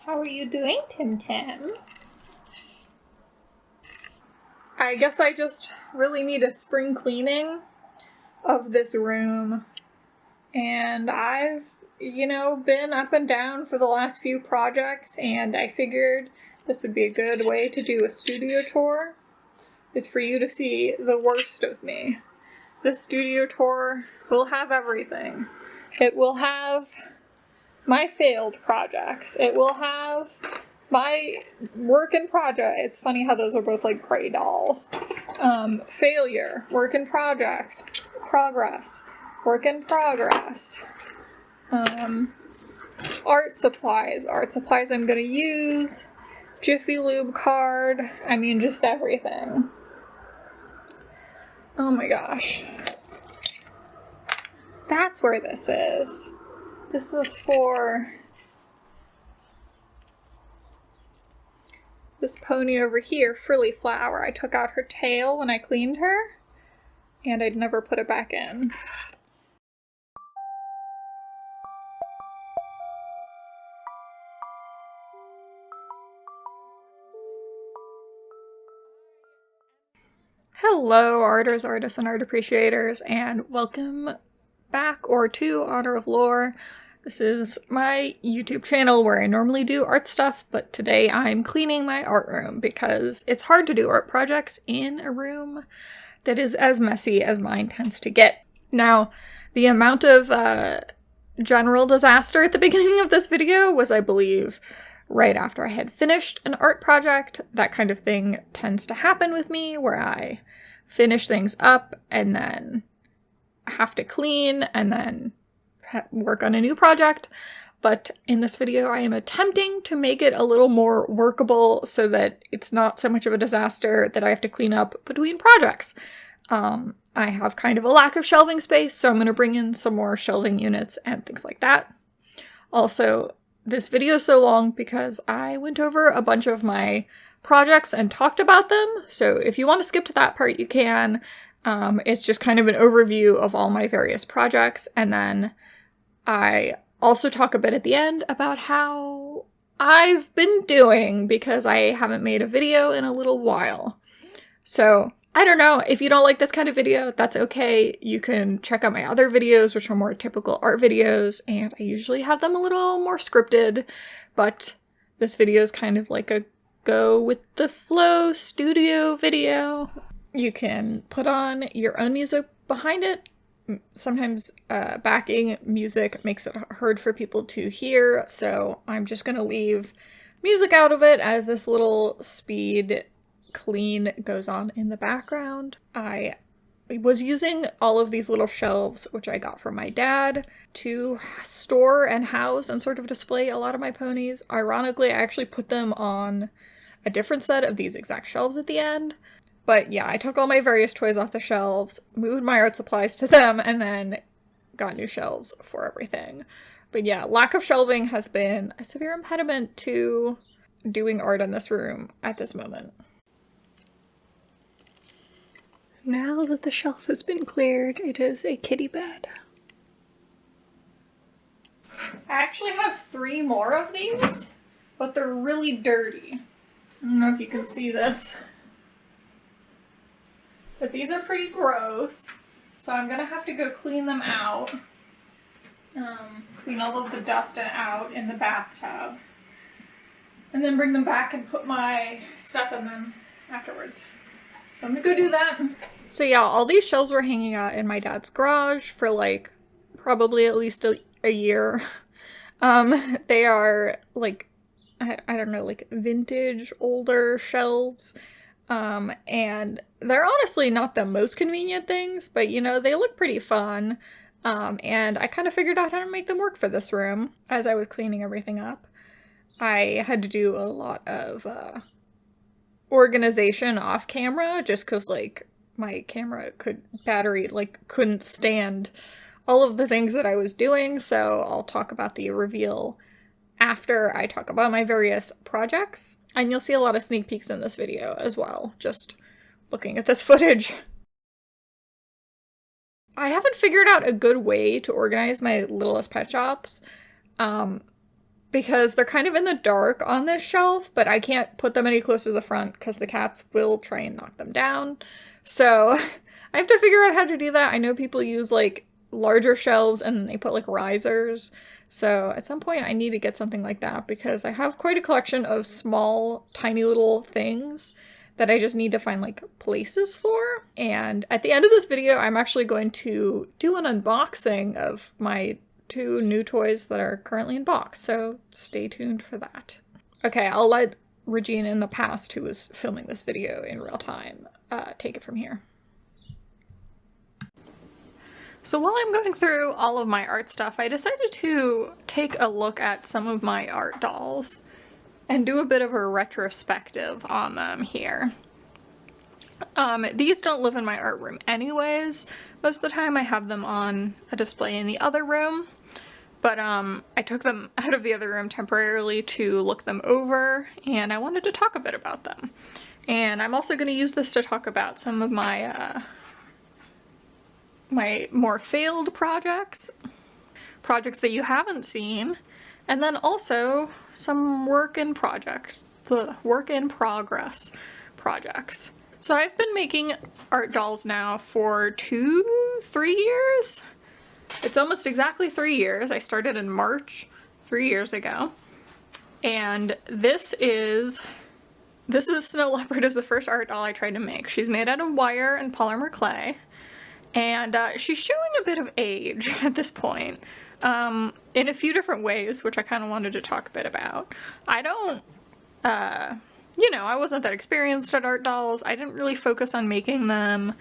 How are you doing, Tim Tim? I guess I just really need a spring cleaning of this room. And I've, been up and down for the last few projects, and I figured this would be a good way to do a studio tour, is for you to see the worst of me. This studio tour will have everything. It will have my failed projects. It will have my work in project. It's funny how those are both like gray dolls. Failure, work in project, progress, work in progress. Art supplies I'm gonna use, Jiffy Lube card, I mean just everything. Oh my gosh. That's where this is. This is for this pony over here, Frilly Flower. I took out her tail when I cleaned her, and I'd never put it back in. Hello, artists, and art appreciators, and welcome back or to Honor of Lore. This is my YouTube channel where I normally do art stuff, but today I'm cleaning my art room because it's hard to do art projects in a room that is as messy as mine tends to get. Now, the amount of general disaster at the beginning of this video was, I believe, right after I had finished an art project. That kind of thing tends to happen with me, where I finish things up and then have to clean and then work on a new project. But in this video, I am attempting to make it a little more workable so that it's not so much of a disaster that I have to clean up between projects. I have kind of a lack of shelving space, so I'm going to bring in some more shelving units and things like that. Also, this video is so long because I went over a bunch of my projects and talked about them, so if you want to skip to that part, you can. It's just kind of an overview of all my various projects, and then I also talk a bit at the end about how I've been doing, because I haven't made a video in a little while. So, I don't know, if you don't like this kind of video, that's okay. You can check out my other videos, which are more typical art videos, and I usually have them a little more scripted, but this video is kind of like a go with the flow studio video. You can put on your own music behind it. Sometimes backing music makes it hard for people to hear, so I'm just gonna leave music out of it as this little speed clean goes on in the background. I was using all of these little shelves, which I got from my dad, to store and house and sort of display a lot of my ponies. Ironically, I actually put them on a different set of these exact shelves at the end. But yeah, I took all my various toys off the shelves, moved my art supplies to them, and then got new shelves for everything. But yeah, lack of shelving has been a severe impediment to doing art in this room at this moment. Now that the shelf has been cleared, it is a kitty bed. I actually have 3 more of these, but they're really dirty. I don't know if you can see this. But these are pretty gross, so I'm gonna have to go clean them out. Clean all of the dust out in the bathtub. And then bring them back and put my stuff in them afterwards. So I'm gonna go do that. So yeah, all these shelves were hanging out in my dad's garage for like probably at least a year. They are like, I don't know, like vintage, older shelves. And they're honestly not the most convenient things, but you know, they look pretty fun. And I kind of figured out how to make them work for this room as I was cleaning everything up. I had to do a lot of, organization off camera just because like my camera couldn't stand all of the things that I was doing. So I'll talk about the reveal after I talk about my various projects. And you'll see a lot of sneak peeks in this video as well, just looking at this footage. I haven't figured out a good way to organize my littlest pet shops, because they're kind of in the dark on this shelf, but I can't put them any closer to the front because the cats will try and knock them down. So I have to figure out how to do that. I know people use like larger shelves and then they put like risers. So at some point I need to get something like that because I have quite a collection of small, tiny little things that I just need to find like places for. And at the end of this video, I'm actually going to do an unboxing of my 2 new toys that are currently in box, so stay tuned for that. Okay, I'll let Regina in the past, who was filming this video in real time, take it from here. So while I'm going through all of my art stuff, I decided to take a look at some of my art dolls and do a bit of a retrospective on them here. These don't live in my art room anyways. Most of the time I have them on a display in the other room, but I took them out of the other room temporarily to look them over, and I wanted to talk a bit about them. And I'm also going to use this to talk about some of my my more failed projects that you haven't seen, and then also some work in progress projects. So I've been making art dolls now for 2-3 years. It's almost exactly 3 years. I started in March 3 years ago. And this is Snow Leopard, is the first art doll I tried to make. She's made out of wire and polymer clay. And she's showing a bit of age at this point. In a few different ways, which I kind of wanted to talk a bit about. I don't, you know, I wasn't that experienced at art dolls. I didn't really focus on making them,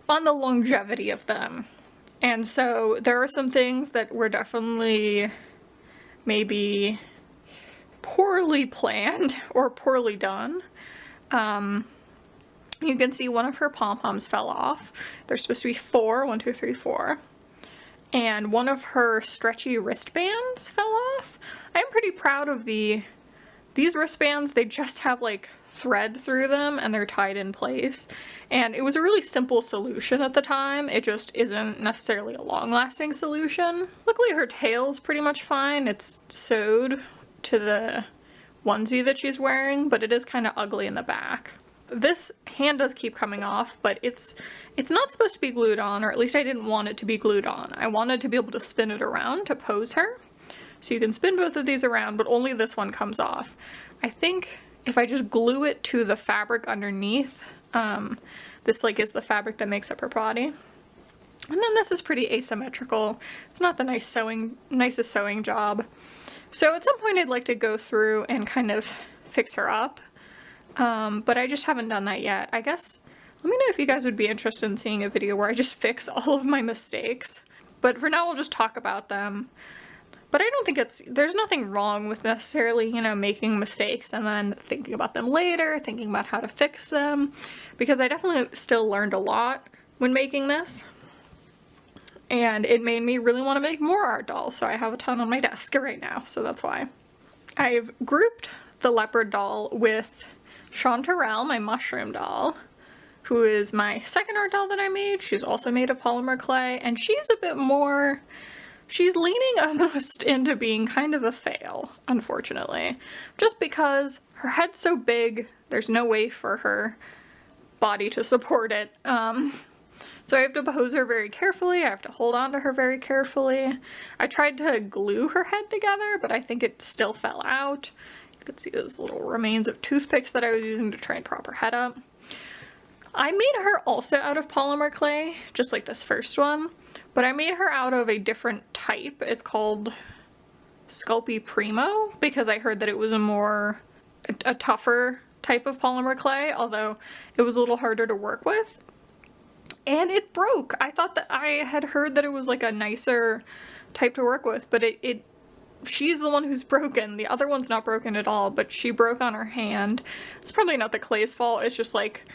on the longevity of them. And so there are some things that were definitely maybe poorly planned or poorly done. You can see one of her pom-poms fell off. There's supposed to be 4, 1, 2, 3, 4. And one of her stretchy wristbands fell off. I'm pretty proud of these wristbands. They just have like thread through them and they're tied in place. And it was a really simple solution at the time. It just isn't necessarily a long-lasting solution. Luckily her tail's pretty much fine. It's sewed to the onesie that she's wearing, but it is kind of ugly in the back. This hand does keep coming off, but it's not supposed to be glued on, or at least I didn't want it to be glued on. I wanted to be able to spin it around to pose her. So you can spin both of these around, but only this one comes off. I think if I just glue it to the fabric underneath, this like is the fabric that makes up her body. And then this is pretty asymmetrical. It's not the nicest sewing job. So at some point I'd like to go through and kind of fix her up. But I just haven't done that yet. I guess, let me know if you guys would be interested in seeing a video where I just fix all of my mistakes. But for now, we'll just talk about them. But I don't think there's nothing wrong with necessarily, you know, making mistakes and then thinking about them later, thinking about how to fix them, because I definitely still learned a lot when making this. And it made me really want to make more art dolls, so I have a ton on my desk right now, so that's why. I've grouped the leopard doll with Chanterelle, my mushroom doll, who is my second art doll that I made. She's also made of polymer clay, and she's a bit more, she's leaning almost into being kind of a fail, unfortunately. Just because her head's so big, there's no way for her body to support it. So I have to pose her very carefully, I have to hold on to her very carefully. I tried to glue her head together, but I think it still fell out. You can see those little remains of toothpicks that I was using to try and prop her head up. I made her also out of polymer clay, just like this first one, but I made her out of a different type. It's called Sculpey Primo, because I heard that it was a tougher type of polymer clay, although it was a little harder to work with. And it broke. I thought that I had heard that it was like a nicer type to work with, but she's the one who's broken. The other one's not broken at all, but she broke on her hand. It's probably not the clay's fault, it's just like,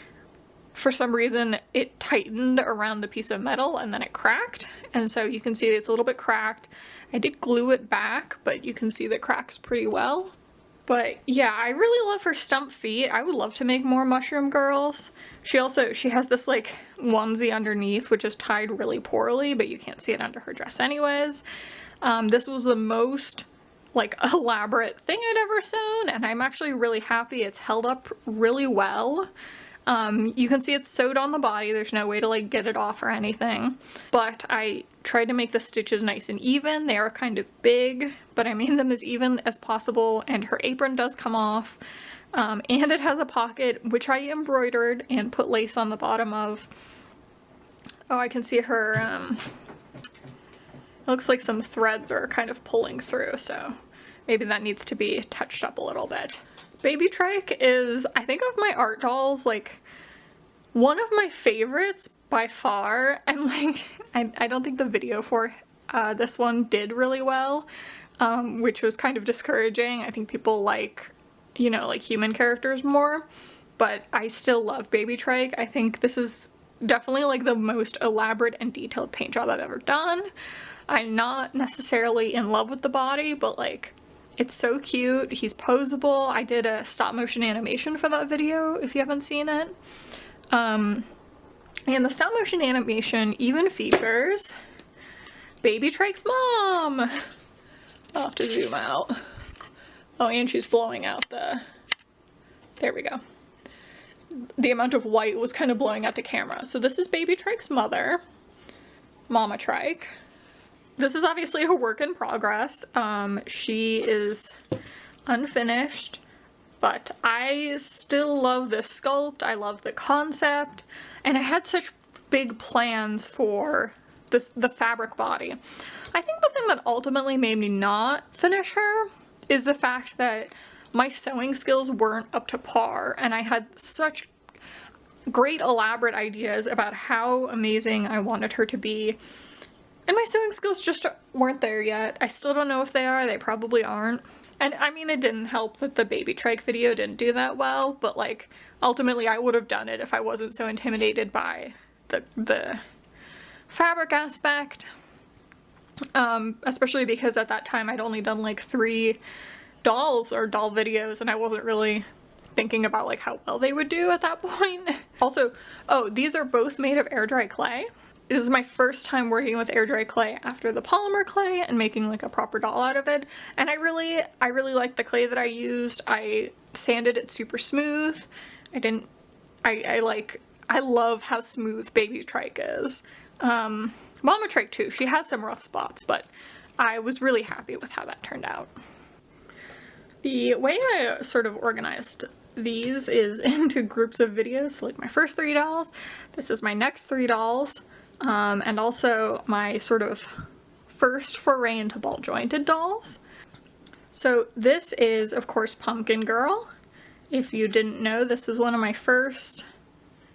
for some reason, it tightened around the piece of metal and then it cracked. And so you can see it's a little bit cracked. I did glue it back, but you can see the cracks pretty well. But yeah, I really love her stump feet. I would love to make more mushroom girls. She has this like onesie underneath, which is tied really poorly, but you can't see it under her dress anyways. This was the most like elaborate thing I'd ever sewn, and I'm actually really happy. It's held up really well. You can see it's sewed on the body. There's no way to like get it off or anything, but I tried to make the stitches nice and even. They are kind of big, but I made them as even as possible, and her apron does come off. And it has a pocket, which I embroidered and put lace on the bottom of. Oh, I can see her, it looks like some threads are kind of pulling through, so maybe that needs to be touched up a little bit. Baby Trike is, I think of my art dolls, like, one of my favorites by far, and like, I don't think the video for this one did really well, which was kind of discouraging. I think people like, you know, like human characters more, but I still love Baby Trike. I think this is definitely like the most elaborate and detailed paint job I've ever done. I'm not necessarily in love with the body, but like, it's so cute. He's posable. I did a stop motion animation for that video, if you haven't seen it. And the stop motion animation even features Baby Trike's mom. I'll have to zoom out. Oh, and she's blowing out the, there we go. The amount of white was kind of blowing out the camera. So this is Baby Trike's mother, Mama Trike. This is obviously a work in progress. She is unfinished, but I still love this sculpt. I love the concept, and I had such big plans for the fabric body. I think the thing that ultimately made me not finish her is the fact that my sewing skills weren't up to par, and I had such great elaborate ideas about how amazing I wanted her to be. And my sewing skills just weren't there yet. I still don't know if they are. They probably aren't. And I mean, it didn't help that the Baby Trike video didn't do that well, but like, ultimately I would have done it if I wasn't so intimidated by the fabric aspect. Especially because at that time I'd only done like 3 dolls or doll videos, and I wasn't really thinking about like how well they would do at that point. Also, oh, these are both made of air dry clay. This is my first time working with air dry clay after the polymer clay and making like a proper doll out of it. And I really like the clay that I used. I sanded it super smooth. I love how smooth Baby Trike is. Mama Trike too, she has some rough spots, but I was really happy with how that turned out. The way I sort of organized these is into groups of videos. So like my first 3 dolls, this is my next 3 dolls, and also my sort of first foray into ball jointed dolls. So this is of course Pumpkin Girl. If you didn't know, this is one of my first,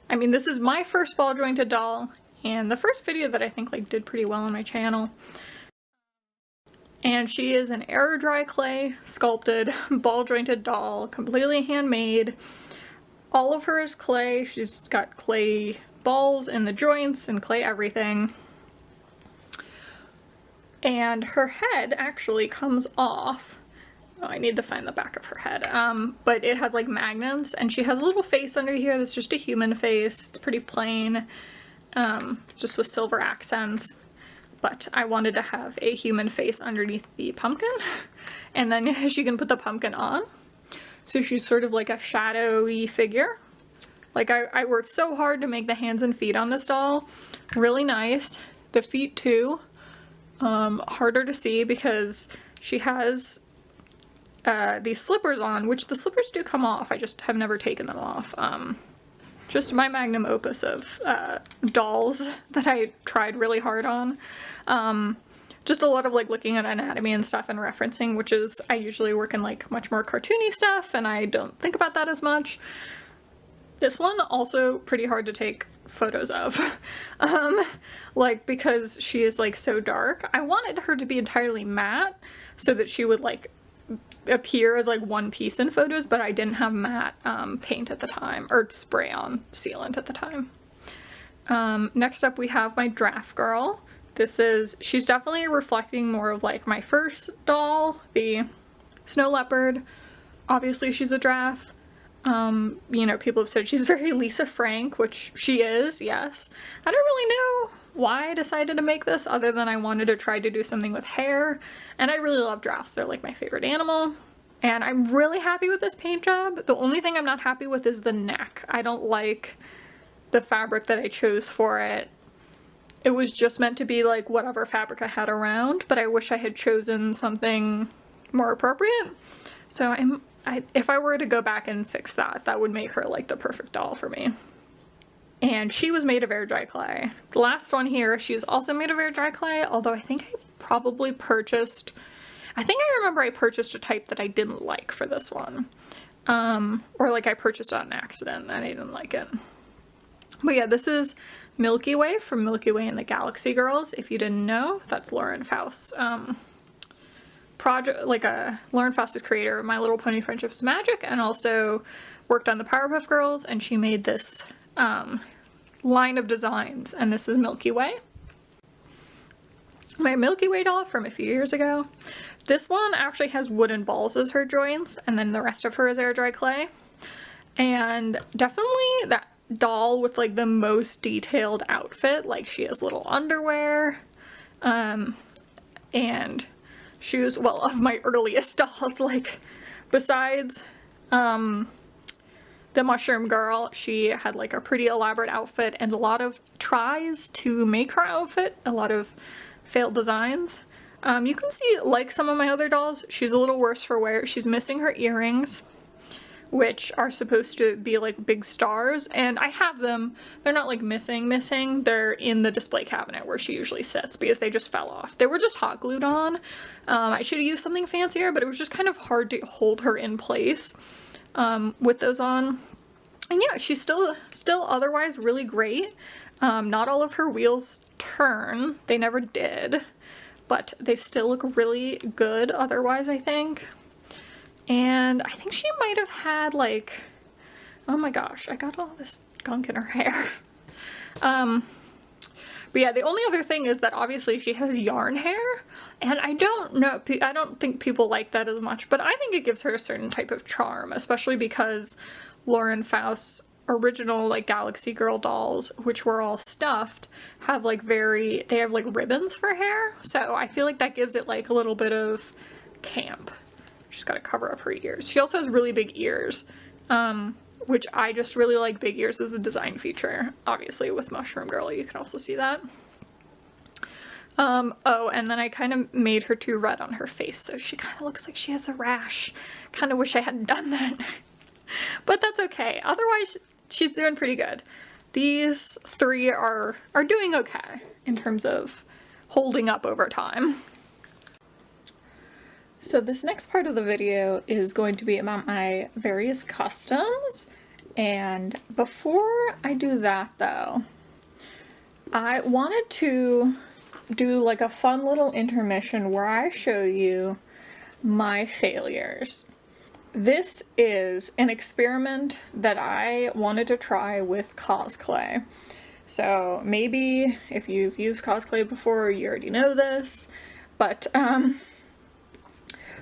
this is my first ball jointed doll, and the first video that I think like did pretty well on my channel. And she is an air dry clay sculpted ball jointed doll, completely handmade. All of her is clay. She's got clay balls in the joints and clay everything. And her head actually comes off. Oh, I need to find the back of her head. But it has like magnets, and she has a little face under here that's just a human face. It's pretty plain, just with silver accents. But I wanted to have a human face underneath the pumpkin, and then she can put the pumpkin on. So she's sort of like a shadowy figure. Like I worked so hard to make the hands and feet on this doll really nice. The feet too, harder to see because she has these slippers on, which the slippers do come off. I just have never taken them off. Just my magnum opus of dolls that I tried really hard on. Just a lot of like looking at anatomy and stuff and referencing, which is, I usually work in like much more cartoony stuff and I don't think about that as much. This one also pretty hard to take photos of, like because she is like so dark. I wanted her to be entirely matte so that she would like appear as like one piece in photos, but I didn't have matte paint at the time, or spray on sealant at the time. Next up we have my draft girl. She's definitely reflecting more of like my first doll, the snow leopard. Obviously she's a draft. You know, people have said she's very Lisa Frank, which she is, yes. I don't really know why I decided to make this other than I wanted to try to do something with hair, and I really love giraffes. They're like my favorite animal. And I'm really happy with this paint job. The only thing I'm not happy with is the neck. I don't like the fabric that I chose for it. It was just meant to be like whatever fabric I had around, but I wish I had chosen something more appropriate. So if I were to go back and fix that, that would make her like the perfect doll for me. And she was made of air dry clay. The last one here, she's also made of air dry clay, although I think I probably purchased, I think I remember I purchased a type that I didn't like for this one. Or like I purchased it on accident and I didn't like it. But yeah, this is Milky Way from Milky Way and the Galaxy Girls. If you didn't know, that's Lauren Faust's project. Lauren Faust is creator of My Little Pony Friendship is Magic and also worked on the Powerpuff Girls, and she made this line of designs, and this is Milky Way. My Milky Way doll from a few years ago. This one actually has wooden balls as her joints, and then the rest of her is air dry clay. And definitely that doll with like the most detailed outfit. Like she has little underwear, and shoes. Well, of my earliest dolls, like besides the Mushroom Girl, she had like a pretty elaborate outfit and a lot of tries to make her outfit, a lot of failed designs. You can see, like some of my other dolls, she's a little worse for wear. She's missing her earrings, which are supposed to be like big stars, and I have them. They're not like missing. They're in the display cabinet where she usually sits because they just fell off. They were just hot glued on. I should have used something fancier, but it was just kind of hard to hold her in place with those on. And yeah, she's still otherwise really great. Not all of her wheels turn. They never did, but they still look really good otherwise, I think. And I think she might have had like, oh my gosh, I got all this gunk in her hair. But yeah, the only other thing is that obviously she has yarn hair, and I don't think people like that as much, but I think it gives her a certain type of charm, especially because Lauren Faust's original like Galaxy Girl dolls, which were all stuffed, have like they have like ribbons for hair, so I feel like that gives it like a little bit of camp. She's got to cover up her ears. She also has really big ears, which I just really like big ears as a design feature. Obviously with Mushroom Girl you can also see that. Oh, and then I kind of made her too red on her face, so she kind of looks like she has a rash. Kind of wish I hadn't done that. But that's okay. Otherwise, she's doing pretty good. These three are doing okay in terms of holding up over time. So this next part of the video is going to be about my various customs, and before I do that though, I wanted to do like a fun little intermission where I show you my failures. This is an experiment that I wanted to try with cosplay. So maybe if you've used cosplay before, you already know this, but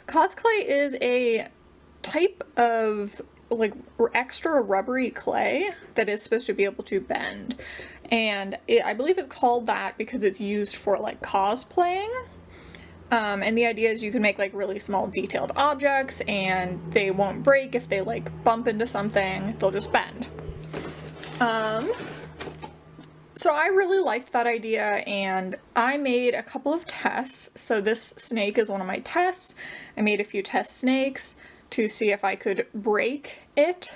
cosplay is a type of like extra rubbery clay that is supposed to be able to bend, and I believe it's called that because it's used for like cosplaying. And the idea is you can make like really small detailed objects and they won't break if they like bump into something, they'll just bend. So I really liked that idea and I made a couple of tests. So this snake is one of my tests. I made a few test snakes to see if I could break it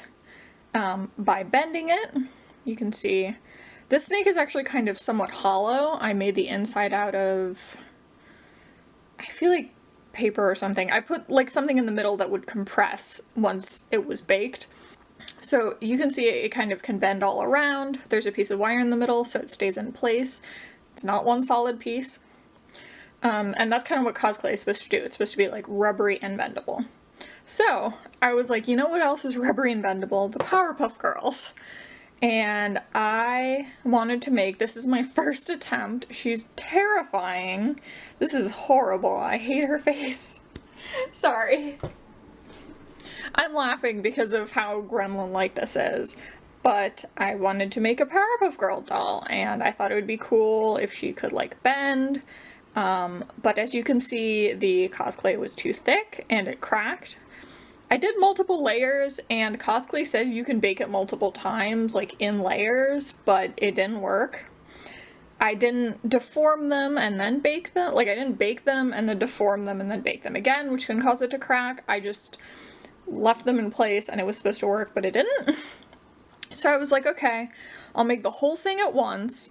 by bending it. You can see this snake is actually kind of somewhat hollow. I made the inside out of, I feel like paper or something. I put like something in the middle that would compress once it was baked. So you can see it kind of can bend all around. There's a piece of wire in the middle so it stays in place. It's not one solid piece. And that's kind of what cosplay is supposed to do. It's supposed to be like rubbery and bendable. So I was like, you know what else is rubbery and bendable? The Powerpuff Girls. And I wanted to make, this is my first attempt. She's terrifying. This is horrible. I hate her face. Sorry. I'm laughing because of how gremlin-like this is. but I wanted to make a Powerpuff Girl doll, and I thought it would be cool if she could like bend, but as you can see, the cosplay was too thick and it cracked. I did multiple layers, and Cosplay says you can bake it multiple times, like in layers, but it didn't work. I didn't deform them and then bake them. Like, I didn't bake them and then deform them and then bake them again, which can cause it to crack. I just left them in place and it was supposed to work, but it didn't. So I was like, okay, I'll make the whole thing at once,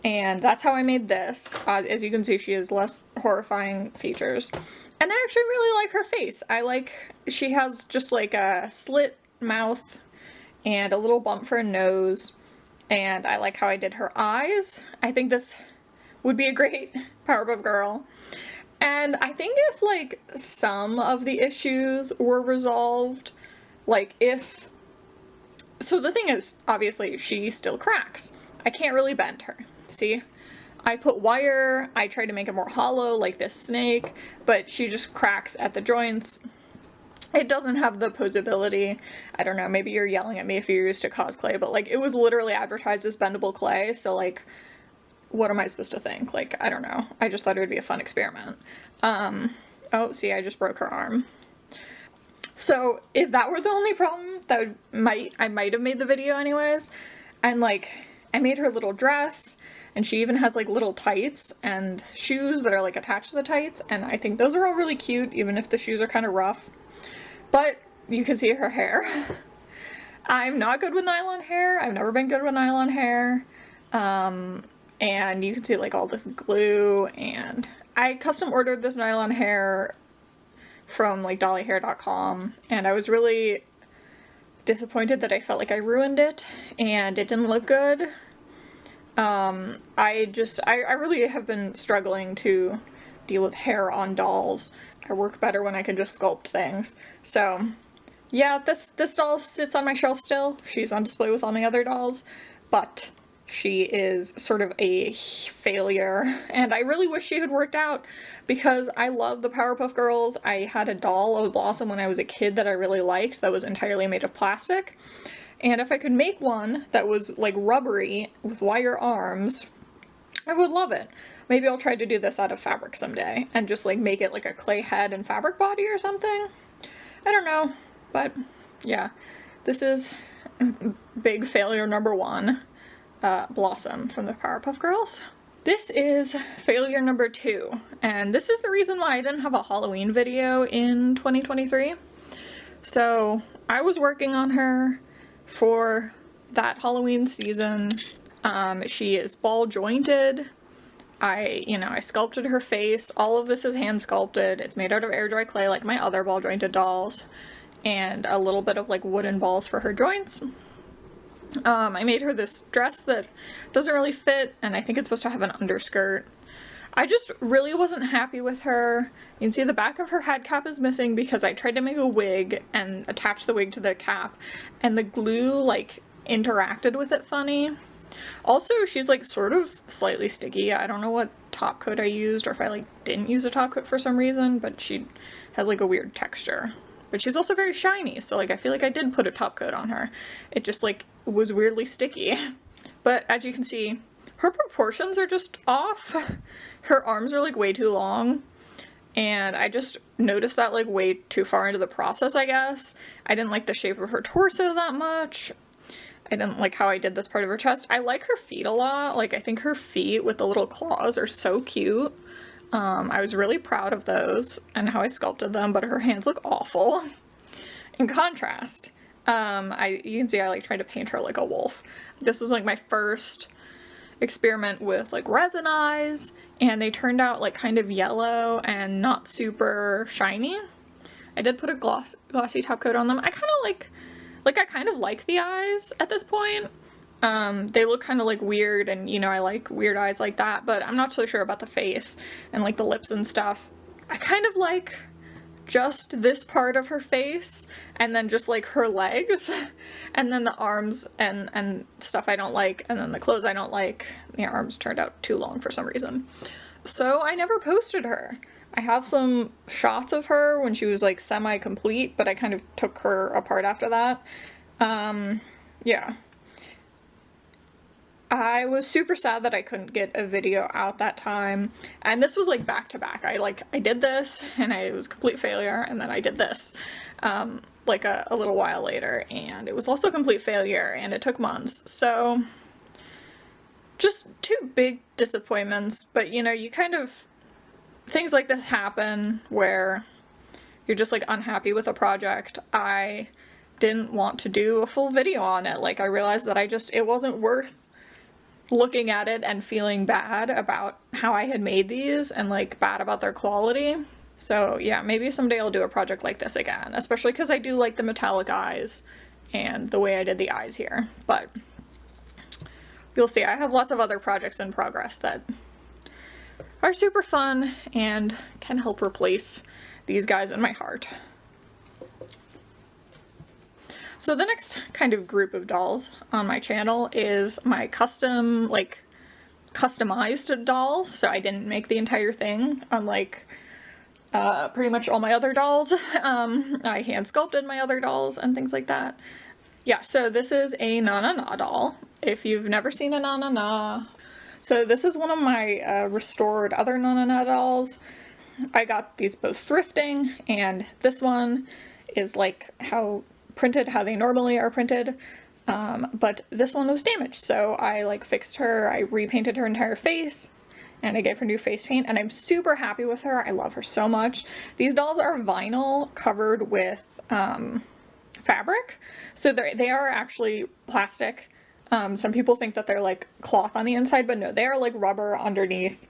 and that's how I made this. As you can see, she has less horrifying features. And I actually really like her face. She has just like a slit mouth and a little bump for a nose. And I like how I did her eyes. I think this would be a great Powerpuff Girl. And I think if like some of the issues were resolved, so the thing is, obviously, she still cracks. I can't really bend her. See? I put wire, I tried to make it more hollow like this snake, but she just cracks at the joints. It doesn't have the posability. I don't know, maybe you're yelling at me if you're used to cosplay, but like it was literally advertised as bendable clay, so like what am I supposed to think? Like, I don't know. I just thought it would be a fun experiment. Oh, see, I just broke her arm. So if that were the only problem, I might have made the video anyways. And like, I made her little dress, and she even has like little tights and shoes that are like attached to the tights, and I think those are all really cute, even if the shoes are kind of rough. But you can see her hair. I'm not good with nylon hair. I've never been good with nylon hair. And you can see like all this glue, and I custom ordered this nylon hair from like dollyhair.com, and I was really disappointed that I felt like I ruined it and it didn't look good. I really have been struggling to deal with hair on dolls. I work better when I can just sculpt things. So yeah, this doll sits on my shelf still. She's on display with all my other dolls, but she is sort of a failure, and I really wish she had worked out because I love the Powerpuff Girls. I had a doll of Blossom when I was a kid that I really liked that was entirely made of plastic, and if I could make one that was like rubbery with wire arms, I would love it. Maybe I'll try to do this out of fabric someday and just like make it like a clay head and fabric body or something. I don't know, but yeah, this is big failure number one. Blossom from the Powerpuff Girls. This is failure number 2, and this is the reason why I didn't have a Halloween video in 2023. So I was working on her for that Halloween season. She is ball jointed. I sculpted her face. All of this is hand sculpted. It's made out of air dry clay like my other ball jointed dolls, and a little bit of like wooden balls for her joints. I made her this dress that doesn't really fit, and I think it's supposed to have an underskirt. I just really wasn't happy with her. You can see the back of her head cap is missing because I tried to make a wig and attach the wig to the cap, and the glue like interacted with it funny. Also, she's like sort of slightly sticky. I don't know what top coat I used, or if I like didn't use a top coat for some reason, but she has like a weird texture. But she's also very shiny, so like I feel like I did put a top coat on her. It just like was weirdly sticky. But as you can see, her proportions are just off. Her arms are like way too long, and I just noticed that like way too far into the process, I guess. I didn't like the shape of her torso that much. I didn't like how I did this part of her chest. I like her feet a lot. Like, I think her feet with the little claws are so cute. I was really proud of those and how I sculpted them, but her hands look awful. In contrast, you can see I like tried to paint her like a wolf. This was like my first experiment with like resin eyes, and they turned out like kind of yellow and not super shiny. I did put a glossy top coat on them. I kind of like the eyes at this point. They look kind of like weird, and you know, I like weird eyes like that, but I'm not so sure about the face and like the lips and stuff. I kind of like just this part of her face, and then just like her legs, and then the arms and stuff I don't like, and then the clothes I don't like. The arms turned out too long for some reason. So I never posted her. I have some shots of her when she was like semi-complete, but I kind of took her apart after that. Yeah. I was super sad that I couldn't get a video out that time, and this was like back to back. I did this and it was a complete failure, and then I did this like a little while later, and it was also a complete failure, and it took months. So just two big disappointments, but you know, you kind of, things like this happen where you're just like unhappy with a project. I didn't want to do a full video on it. Like, I realized that it wasn't worth looking at it and feeling bad about how I had made these and like bad about their quality. So yeah, maybe someday I'll do a project like this again, especially because I do like the metallic eyes and the way I did the eyes here. But you'll see, I have lots of other projects in progress that are super fun and can help replace these guys in my heart. So the next kind of group of dolls on my channel is my customized dolls. So I didn't make the entire thing, unlike pretty much all my other dolls. I hand sculpted my other dolls and things like that. Yeah, so this is a Na Na Na doll. If you've never seen a Na Na Na. So this is one of my restored other Na Na Na dolls. I got these both thrifting, and this one is like how they normally are printed, but this one was damaged, so I like fixed her, I repainted her entire face, and I gave her new face paint, and I'm super happy with her. I love her so much. These dolls are vinyl covered with fabric, so they are actually plastic. Some people think that they're like cloth on the inside, but no, they are like rubber underneath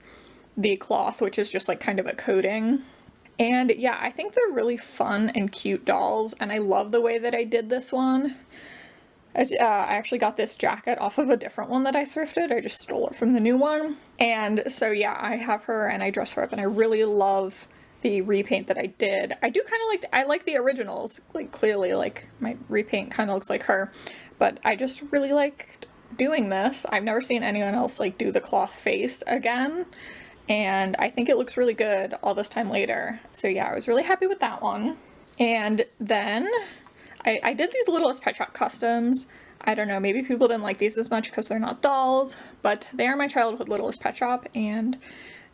the cloth, which is just like kind of a coating. And yeah, I think they're really fun and cute dolls, and I love the way that I did this one. I actually got this jacket off of a different one that I thrifted. I just stole it from the new one. And so yeah, I have her and I dress her up, and I really love the repaint that I did. I do kind of I like the originals, like clearly like my repaint kind of looks like her, but I just really liked doing this. I've never seen anyone else like do the cloth face again. And I think it looks really good all this time later. So yeah, I was really happy with that one. And then I did these Littlest Pet Shop customs. I don't know, maybe people didn't like these as much because they're not dolls, but they are my childhood Littlest Pet Shop, and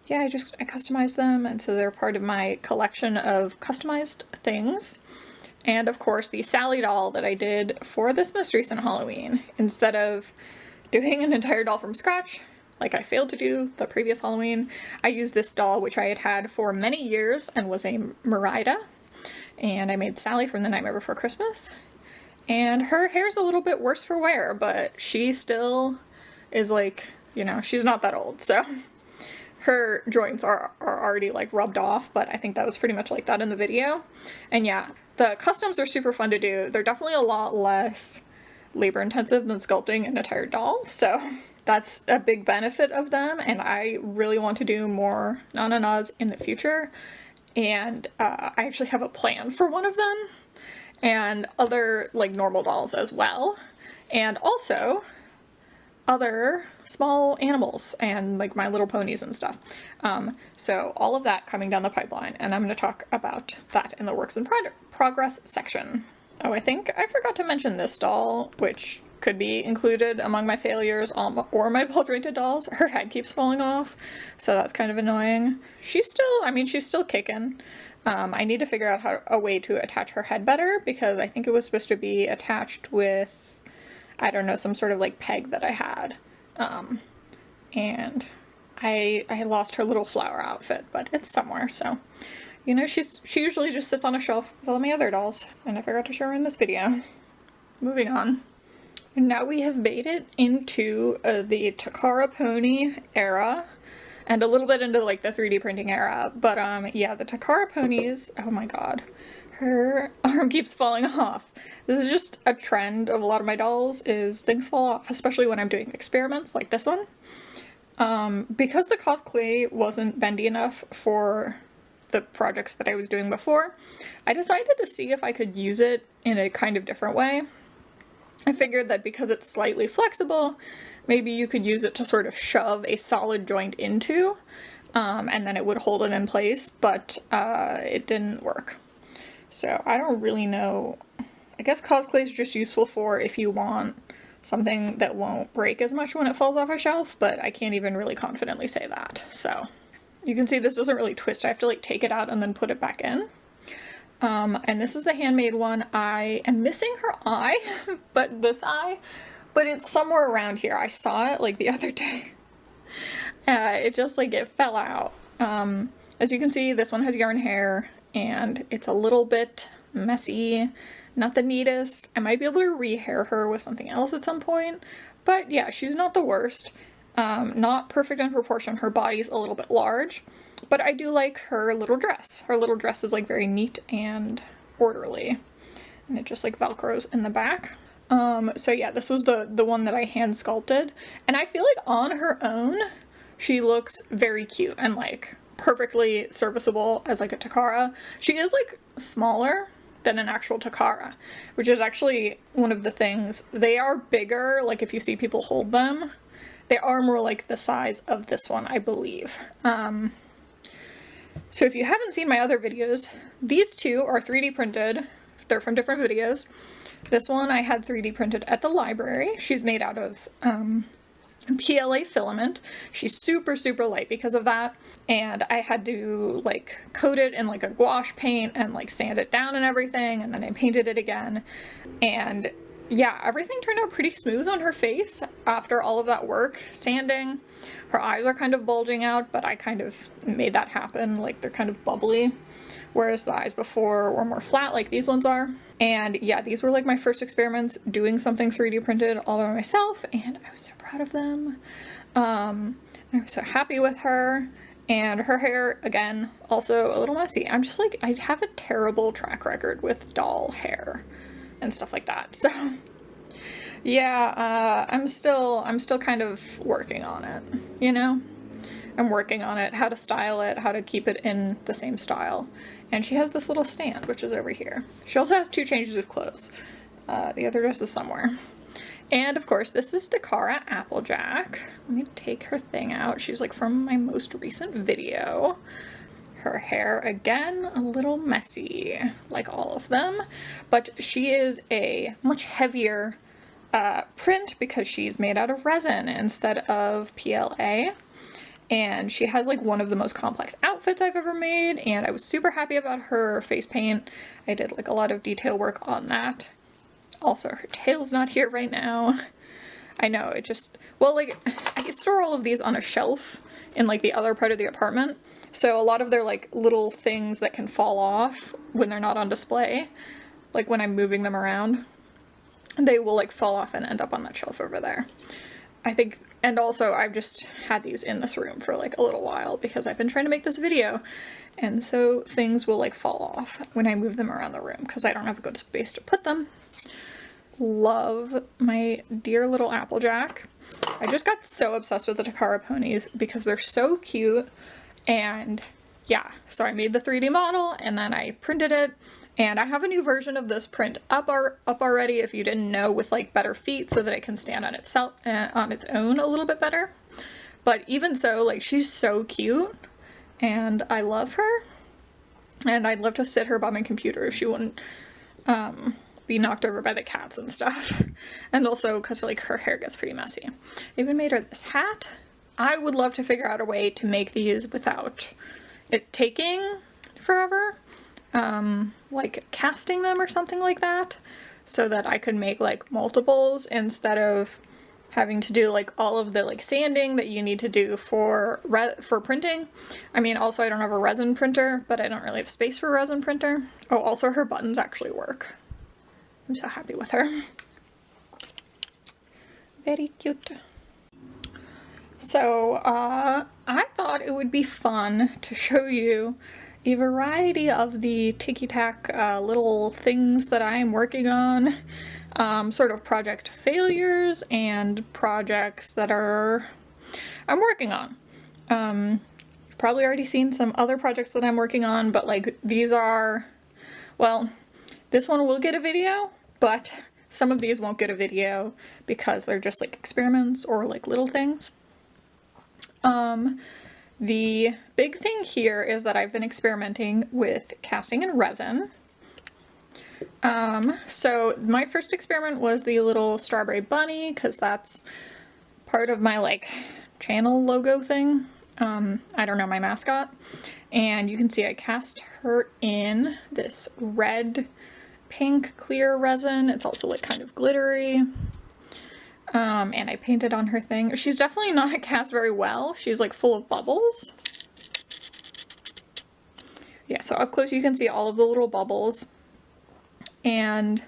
yeah, I customized them, and so they're part of my collection of customized things. And of course, the Sally doll that I did for this most recent Halloween. Instead of doing an entire doll from scratch, like I failed to do the previous Halloween, I used this doll, which I had had for many years and was a Merida. And I made Sally from The Nightmare Before Christmas. And her hair's a little bit worse for wear, but she still is like, you know, she's not that old, so her joints are already like rubbed off, but I think that was pretty much like that in the video. And yeah, the customs are super fun to do. They're definitely a lot less labor intensive than sculpting an entire doll, so that's a big benefit of them, and I really want to do more Na Na Nas in the future. And I actually have a plan for one of them, and other like normal dolls as well, and also other small animals and like My Little Ponies and stuff. So all of that coming down the pipeline, and I'm going to talk about that in the works in progress section. Oh, I think I forgot to mention this doll, which could be included among my failures or my ball jointed dolls. Her head keeps falling off, so that's kind of annoying. She's still kicking. I need to figure out a way to attach her head better, because I think it was supposed to be attached with, I don't know, some sort of like peg that I had. And I lost her little flower outfit, but it's somewhere, so. You know, she usually just sits on a shelf with all my other dolls, and I forgot to show her in this video. Moving on. And now we have made it into the Takara pony era, and a little bit into like the 3D printing era, but yeah, the Takara ponies, oh my god, her arm keeps falling off. This is just a trend of a lot of my dolls, is things fall off, especially when I'm doing experiments like this one. Because the cosplay wasn't bendy enough for the projects that I was doing before, I decided to see if I could use it in a kind of different way. I figured that because it's slightly flexible, maybe you could use it to sort of shove a solid joint into, and then it would hold it in place, but it didn't work. So I don't really know. I guess cosplay is just useful for if you want something that won't break as much when it falls off a shelf, but I can't even really confidently say that. So you can see this doesn't really twist. I have to like take it out and then put it back in. And this is the handmade one. I am missing her eye, but this eye, but it's somewhere around here. I saw it like the other day. It just like, it fell out. As you can see, this one has yarn hair and it's a little bit messy. Not the neatest. I might be able to rehair her with something else at some point, but yeah, she's not the worst. Not perfect in proportion. Her body's a little bit large, but I do like her little dress. Her little dress is like very neat and orderly, and it just like velcros in the back. So yeah, this was the one that I hand sculpted, and I feel like on her own she looks very cute and like perfectly serviceable as like a Takara. She is like smaller than an actual Takara, which is actually one of the things. They are bigger, like if you see people hold them, they are more like the size of this one, I believe. So if you haven't seen my other videos, these two are 3D printed. They're from different videos. This one I had 3D printed at the library. She's made out of PLA filament. She's super, super light because of that. And I had to like coat it in like a gouache paint and like sand it down and everything. And then I painted it again. And yeah, everything turned out pretty smooth on her face after all of that work sanding. Her eyes are kind of bulging out, but I kind of made that happen. Like they're kind of bubbly, whereas the eyes before were more flat like these ones are. And yeah, these were like my first experiments doing something 3D printed all by myself, and I was so proud of them. I was so happy with her. And her hair, again, also a little messy. I'm just like, I have a terrible track record with doll hair and stuff like that. So yeah, I'm still kind of working on it, you know? I'm working on it, how to style it, how to keep it in the same style. And she has this little stand, which is over here. She also has 2 changes of clothes. The other dress is somewhere. And of course, this is Takara Applejack. Let me take her thing out. She's like from my most recent video. Her hair, again, a little messy, like all of them. But she is a much heavier print because she's made out of resin instead of PLA. And she has like one of the most complex outfits I've ever made, and I was super happy about her face paint. I did like a lot of detail work on that. Also, her tail's not here right now. I know, it just, well, like, I could store all of these on a shelf in like the other part of the apartment. So a lot of their like little things that can fall off when they're not on display, like when I'm moving them around, they will like fall off and end up on that shelf over there. I think, and also I've just had these in this room for like a little while because I've been trying to make this video, and so things will like fall off when I move them around the room because I don't have a good space to put them. Love my dear little Applejack. I just got so obsessed with the Takara ponies because they're so cute, and yeah, so I made the 3D model and then I printed it. And I have a new version of this print up already, if you didn't know, with like better feet so that it can stand on itself on its own a little bit better. But even so, like, she's so cute and I love her. And I'd love to sit her by my computer if she wouldn't be knocked over by the cats and stuff. And also because like her hair gets pretty messy. I even made her this hat. I would love to figure out a way to make these without it taking forever. Like casting them or something like that, so that I could make like multiples instead of having to do like all of the like sanding that you need to do for printing. I mean, also I don't have a resin printer, but I don't really have space for a resin printer. Oh, also her buttons actually work. I'm so happy with her. Very cute. So, I thought it would be fun to show you a variety of the ticky-tack little things that I'm working on, sort of project failures and projects that I'm working on. You've probably already seen some other projects that I'm working on, but like these are, well, this one will get a video, but some of these won't get a video because they're just like experiments or like little things. The big thing here is that I've been experimenting with casting in resin. So my first experiment was the little strawberry bunny, because that's part of my like channel logo thing. I don't know, my mascot. And you can see I cast her in this red, pink, clear resin. It's also like kind of glittery. And I painted on her thing. She's definitely not cast very well. She's like full of bubbles. Yeah, so up close you can see all of the little bubbles. And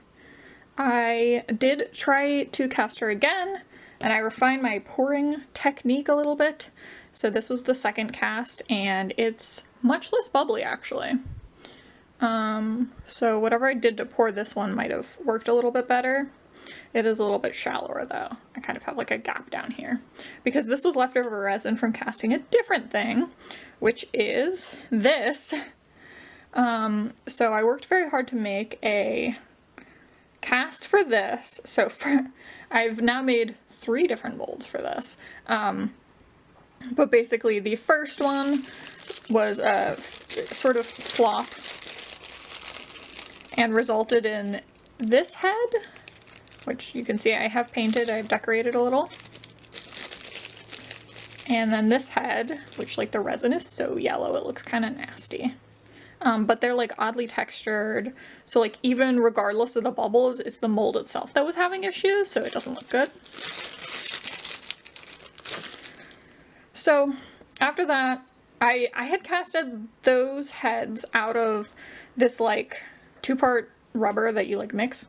I did try to cast her again, and I refined my pouring technique a little bit. So this was the second cast, and it's much less bubbly actually. So whatever I did to pour this one might have worked a little bit better. It is a little bit shallower though. I kind of have like a gap down here because this was leftover resin from casting a different thing, which is this. So I worked very hard to make a cast for this. So I've now made 3 different molds for this. But basically the first one was a sort of flop and resulted in this head, which you can see I have painted, I've decorated a little. And then this head, which like the resin is so yellow, it looks kind of nasty. But they're like oddly textured, so like even regardless of the bubbles, it's the mold itself that was having issues, so it doesn't look good. So after that, I had casted those heads out of this like 2-part rubber that you like mix.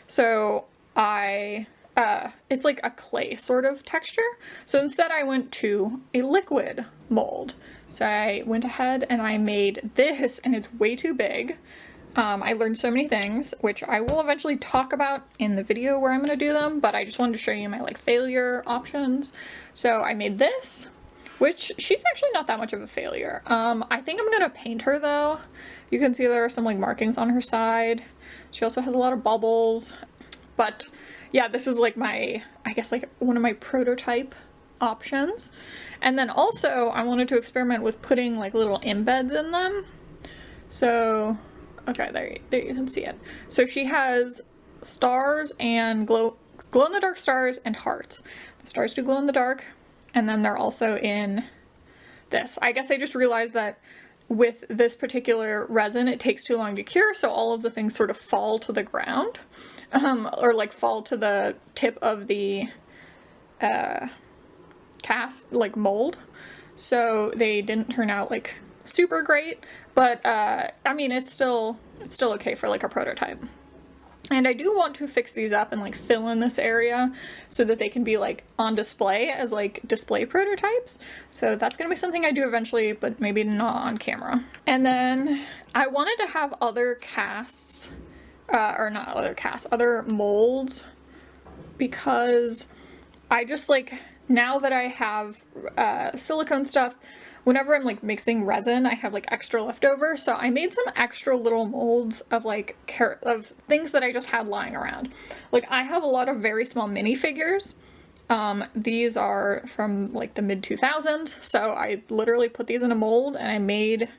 So it's like a clay sort of texture. So instead I went to a liquid mold. So I went ahead and I made this, and it's way too big. I learned so many things, which I will eventually talk about in the video where I'm going to do them, but I just wanted to show you my like failure options. So I made this, which she's actually not that much of a failure. I think I'm going to paint her though. You can see there are some like markings on her side. She also has a lot of bubbles, but yeah, this is like my, I guess like one of my prototype options. And then also I wanted to experiment with putting like little embeds in them. So, okay, there you can see it. So she has stars and glow in the dark stars and hearts. The stars do glow in the dark, and then they're also in this. I guess I just realized that with this particular resin, it takes too long to cure, so all of the things sort of fall to the ground, or like fall to the tip of the cast, like mold. So they didn't turn out like super great, but I mean, it's still okay for like a prototype. And I do want to fix these up and like fill in this area so that they can be like on display as like display prototypes. So that's gonna be something I do eventually, but maybe not on camera. And then I wanted to have other casts, or not other casts, other molds, because I just like, now that I have silicone stuff, whenever I'm like mixing resin, I have like extra leftover. So I made some extra little molds of like of things that I just had lying around. Like I have a lot of very small minifigures. These are from like the mid 2000s. So I literally put these in a mold, and I made,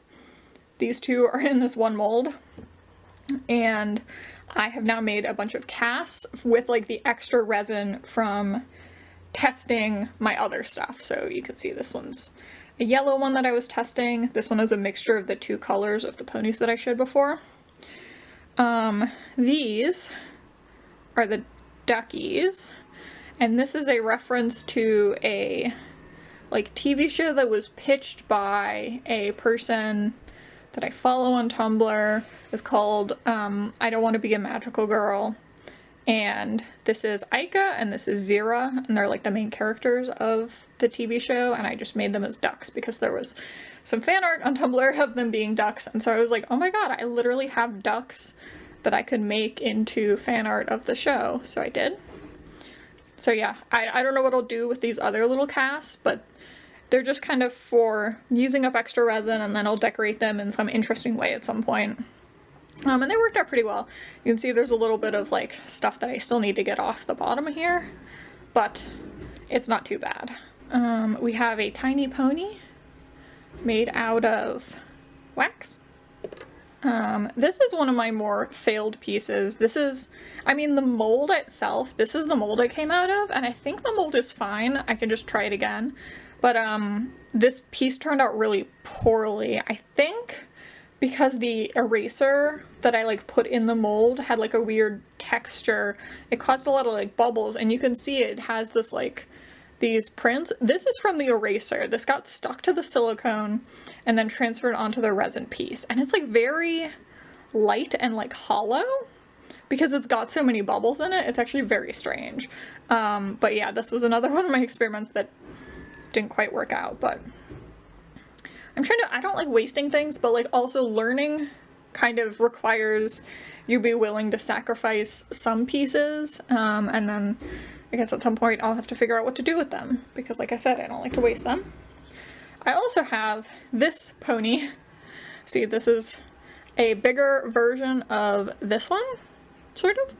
these 2 are in this one mold. And I have now made a bunch of casts with like the extra resin from testing my other stuff. So you can see this one's a yellow one that I was testing. This one is a mixture of the 2 colors of the ponies that I showed before. These are the duckies, and this is a reference to a like TV show that was pitched by a person that I follow on Tumblr. It's called I Don't Want to Be a Magical Girl. And this is Aika and this is Zira, and they're like the main characters of the TV show, and I just made them as ducks because there was some fan art on Tumblr of them being ducks, and so I was like, oh my god, I literally have ducks that I could make into fan art of the show, so I did. So yeah, I don't know what I'll do with these other little casts, but they're just kind of for using up extra resin, and then I'll decorate them in some interesting way at some point. And they worked out pretty well. You can see there's a little bit of like stuff that I still need to get off the bottom here, but it's not too bad. We have a tiny pony made out of wax. This is one of my more failed pieces. This is, I mean, the mold itself, this is the mold it came out of, and I think the mold is fine. I can just try it again. But this piece turned out really poorly. I think because the eraser that I like put in the mold had like a weird texture, it caused a lot of like bubbles, and you can see it has this like these prints. This is from the eraser. This got stuck to the silicone and then transferred onto the resin piece. And it's like very light and like hollow because it's got so many bubbles in it. It's actually very strange. But yeah, this was another one of my experiments that didn't quite work out, but I'm trying to, I don't like wasting things, but like also learning kind of requires you be willing to sacrifice some pieces, and then I guess at some point I'll have to figure out what to do with them, because like I said, I don't like to waste them. I also have this pony. See, this is a bigger version of this one, sort of.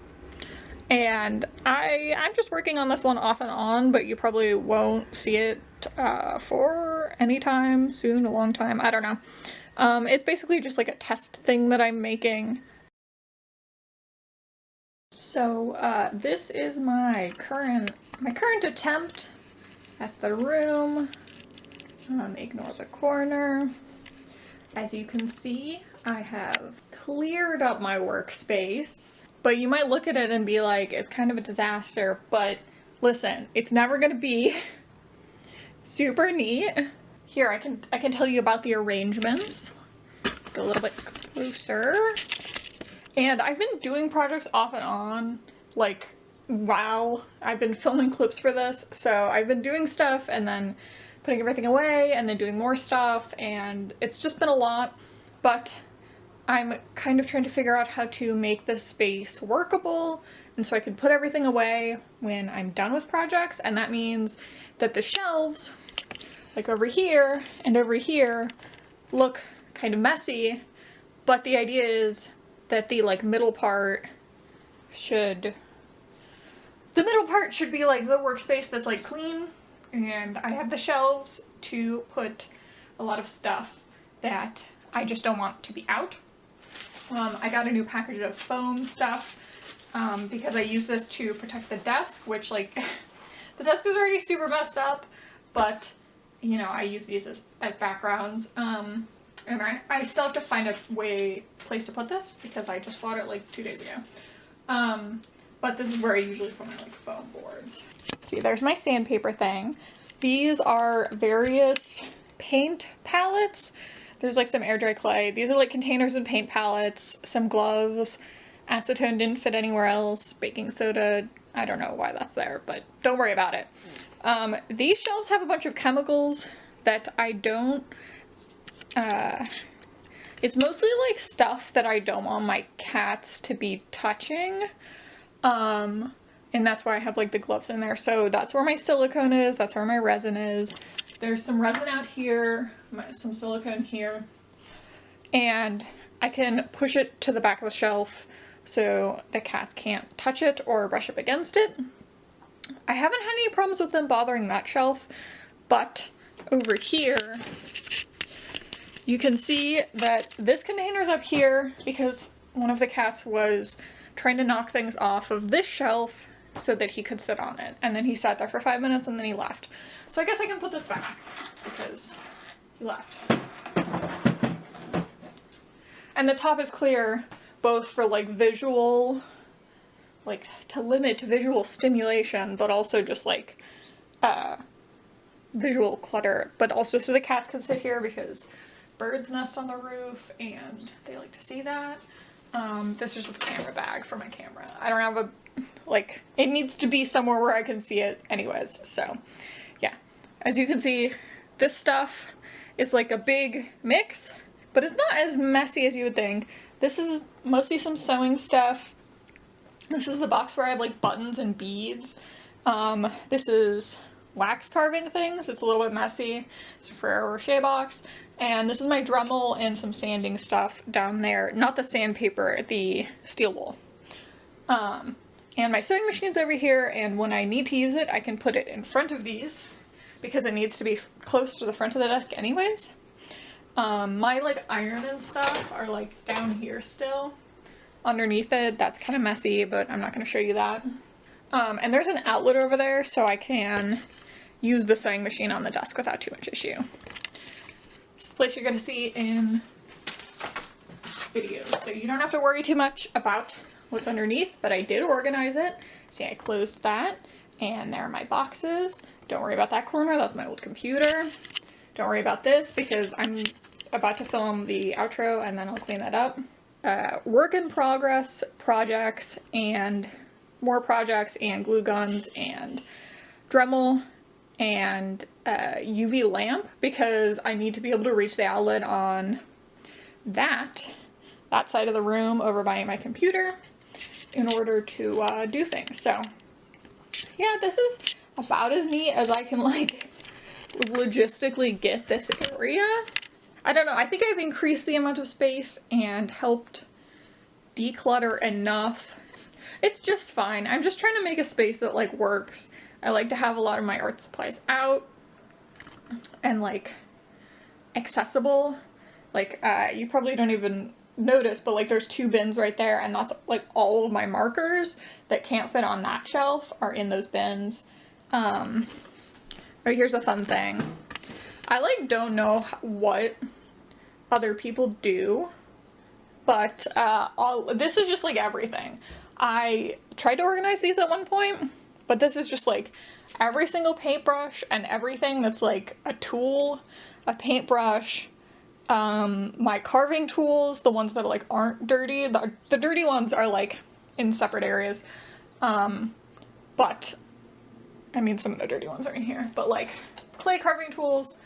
And I'm just working on this one off and on, but you probably won't see it for any time soon, a long time, I don't know. It's basically just like a test thing that I'm making. So this is my current attempt at the room. Ignore the corner. As you can see, I have cleared up my workspace. But you might look at it and be like, it's kind of a disaster, but listen, it's never gonna be super neat. Here, I can tell you about the arrangements. Go a little bit closer. And I've been doing projects off and on, like, while I've been filming clips for this. So I've been doing stuff and then putting everything away and then doing more stuff, and it's just been a lot, but I'm kind of trying to figure out how to make this space workable, and so I can put everything away when I'm done with projects, and that means that the shelves, like over here and over here, look kind of messy, but the idea is that the like middle part should be like the workspace that's like clean, and I have the shelves to put a lot of stuff that I just don't want to be out. I got a new package of foam stuff because I use this to protect the desk, which like the desk is already super messed up, but you know, I use these as backgrounds. And I still have to find a place to put this because I just bought it like 2 days ago. But this is where I usually put my like foam boards. See, there's my sandpaper thing. These are various paint palettes. There's like some air dry clay. These are like containers and paint palettes, some gloves. Acetone didn't fit anywhere else. Baking soda, I don't know why that's there, but don't worry about it. These shelves have a bunch of chemicals that I don't, it's mostly like stuff that I don't want my cats to be touching. And that's why I have like the gloves in there. So that's where my silicone is. That's where my resin is. There's some resin out here, some silicone here, and I can push it to the back of the shelf so the cats can't touch it or brush up against it. I haven't had any problems with them bothering that shelf, but over here, you can see that this container's up here because one of the cats was trying to knock things off of this shelf so that he could sit on it. And then he sat there for 5 minutes and then he left. So I guess I can put this back because he left. And the top is clear both for like visual, like to limit visual stimulation, but also just like visual clutter, but also so the cats can sit here because birds nest on the roof and they like to see that. This is just the camera bag for my camera. I don't have a, like, it needs to be somewhere where I can see it anyways, so yeah. As you can see, this stuff is like a big mix, but it's not as messy as you would think. This is mostly some sewing stuff. This is the box where I have like buttons and beads. This is wax carving things. It's a little bit messy. It's for a crochet box. And this is my Dremel and some sanding stuff down there. Not the sandpaper, the steel wool. And my sewing machine's over here, and when I need to use it, I can put it in front of these because it needs to be close to the front of the desk anyways. My like iron and stuff are like down here still. Underneath it, that's kind of messy, but I'm not going to show you that. And there's an outlet over there, so I can use the sewing machine on the desk without too much issue. This is the place you're going to see in videos, so you don't have to worry too much about what's underneath, but I did organize it. See, I closed that, and there are my boxes. Don't worry about that corner, that's my old computer. Don't worry about this, because I'm about to film the outro, and then I'll clean that up. Work in progress projects, and more projects, and glue guns, and Dremel, and UV lamp, because I need to be able to reach the outlet on that side of the room over by my computer in order to do things. So yeah, this is about as neat as I can like logistically get this area. I don't know, I think I've increased the amount of space and helped declutter enough. It's just fine. I'm just trying to make a space that like works. I like to have a lot of my art supplies out and like accessible. Like you probably don't even notice, but like there's 2 bins right there, and that's like all of my markers that can't fit on that shelf are in those bins. Oh, here's a fun thing. I like don't know what other people do, but this is just like everything. I tried to organize these at one point, but this is just like every single paintbrush and everything that's like a tool, a paintbrush, my carving tools, the ones that like aren't dirty. The dirty ones are like in separate areas. But I mean, some of the dirty ones are in here, but like clay carving tools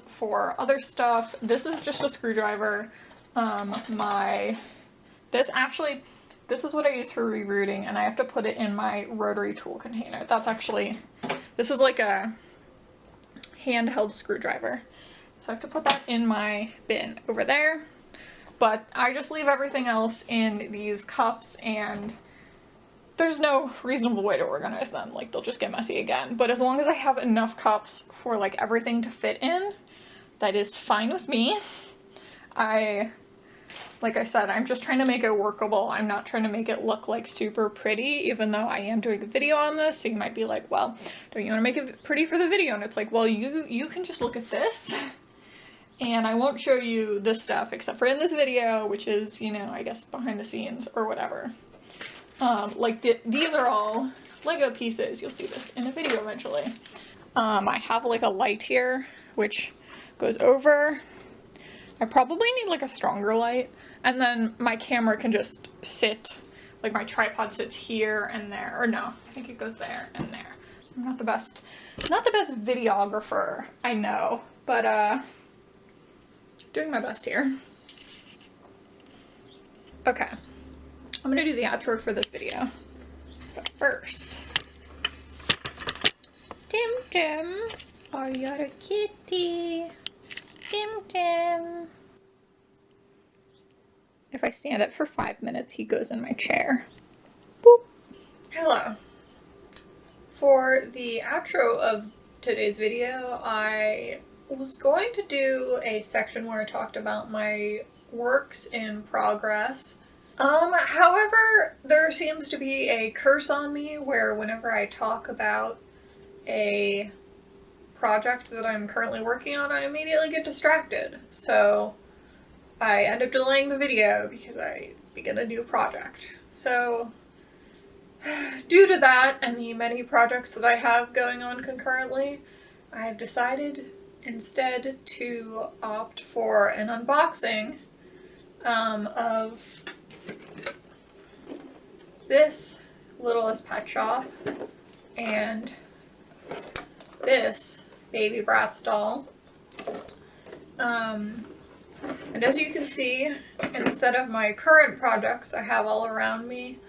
for other stuff. This is just a screwdriver. This is what I use for rerouting, and I have to put it in my rotary tool container. This is like a handheld screwdriver. So I have to put that in my bin over there. But I just leave everything else in these cups, and there's no reasonable way to organize them. Like, they'll just get messy again. But as long as I have enough cups for like everything to fit in, that is fine with me. Like I said, I'm just trying to make it workable. I'm not trying to make it look like super pretty, even though I am doing a video on this. So you might be like, well, don't you want to make it pretty for the video? And it's like, well, you can just look at this. And I won't show you this stuff except for in this video, which is, you know, I guess behind the scenes or whatever. These are all Lego pieces. You'll see this in a video eventually. I have like a light here, which goes over. I probably need like a stronger light. And then my camera can just sit, like my tripod sits here and there. Or no, I think it goes there and there. I'm not the best videographer, I know, but doing my best here. Okay, I'm gonna do the outro for this video. But first, Tim Tim, are you a kitty? Tim Tim. If I stand up for 5 minutes, he goes in my chair. Boop. Hello. For the outro of today's video, I was going to do a section where I talked about my works in progress. However, there seems to be a curse on me where whenever I talk about a project that I'm currently working on, I immediately get distracted. So I end up delaying the video because I begin a new project. So due to that and the many projects that I have going on concurrently, I have decided instead to opt for an unboxing of this Littlest Pet Shop and this Baby Bratz doll. And as you can see, instead of my current projects I have all around me,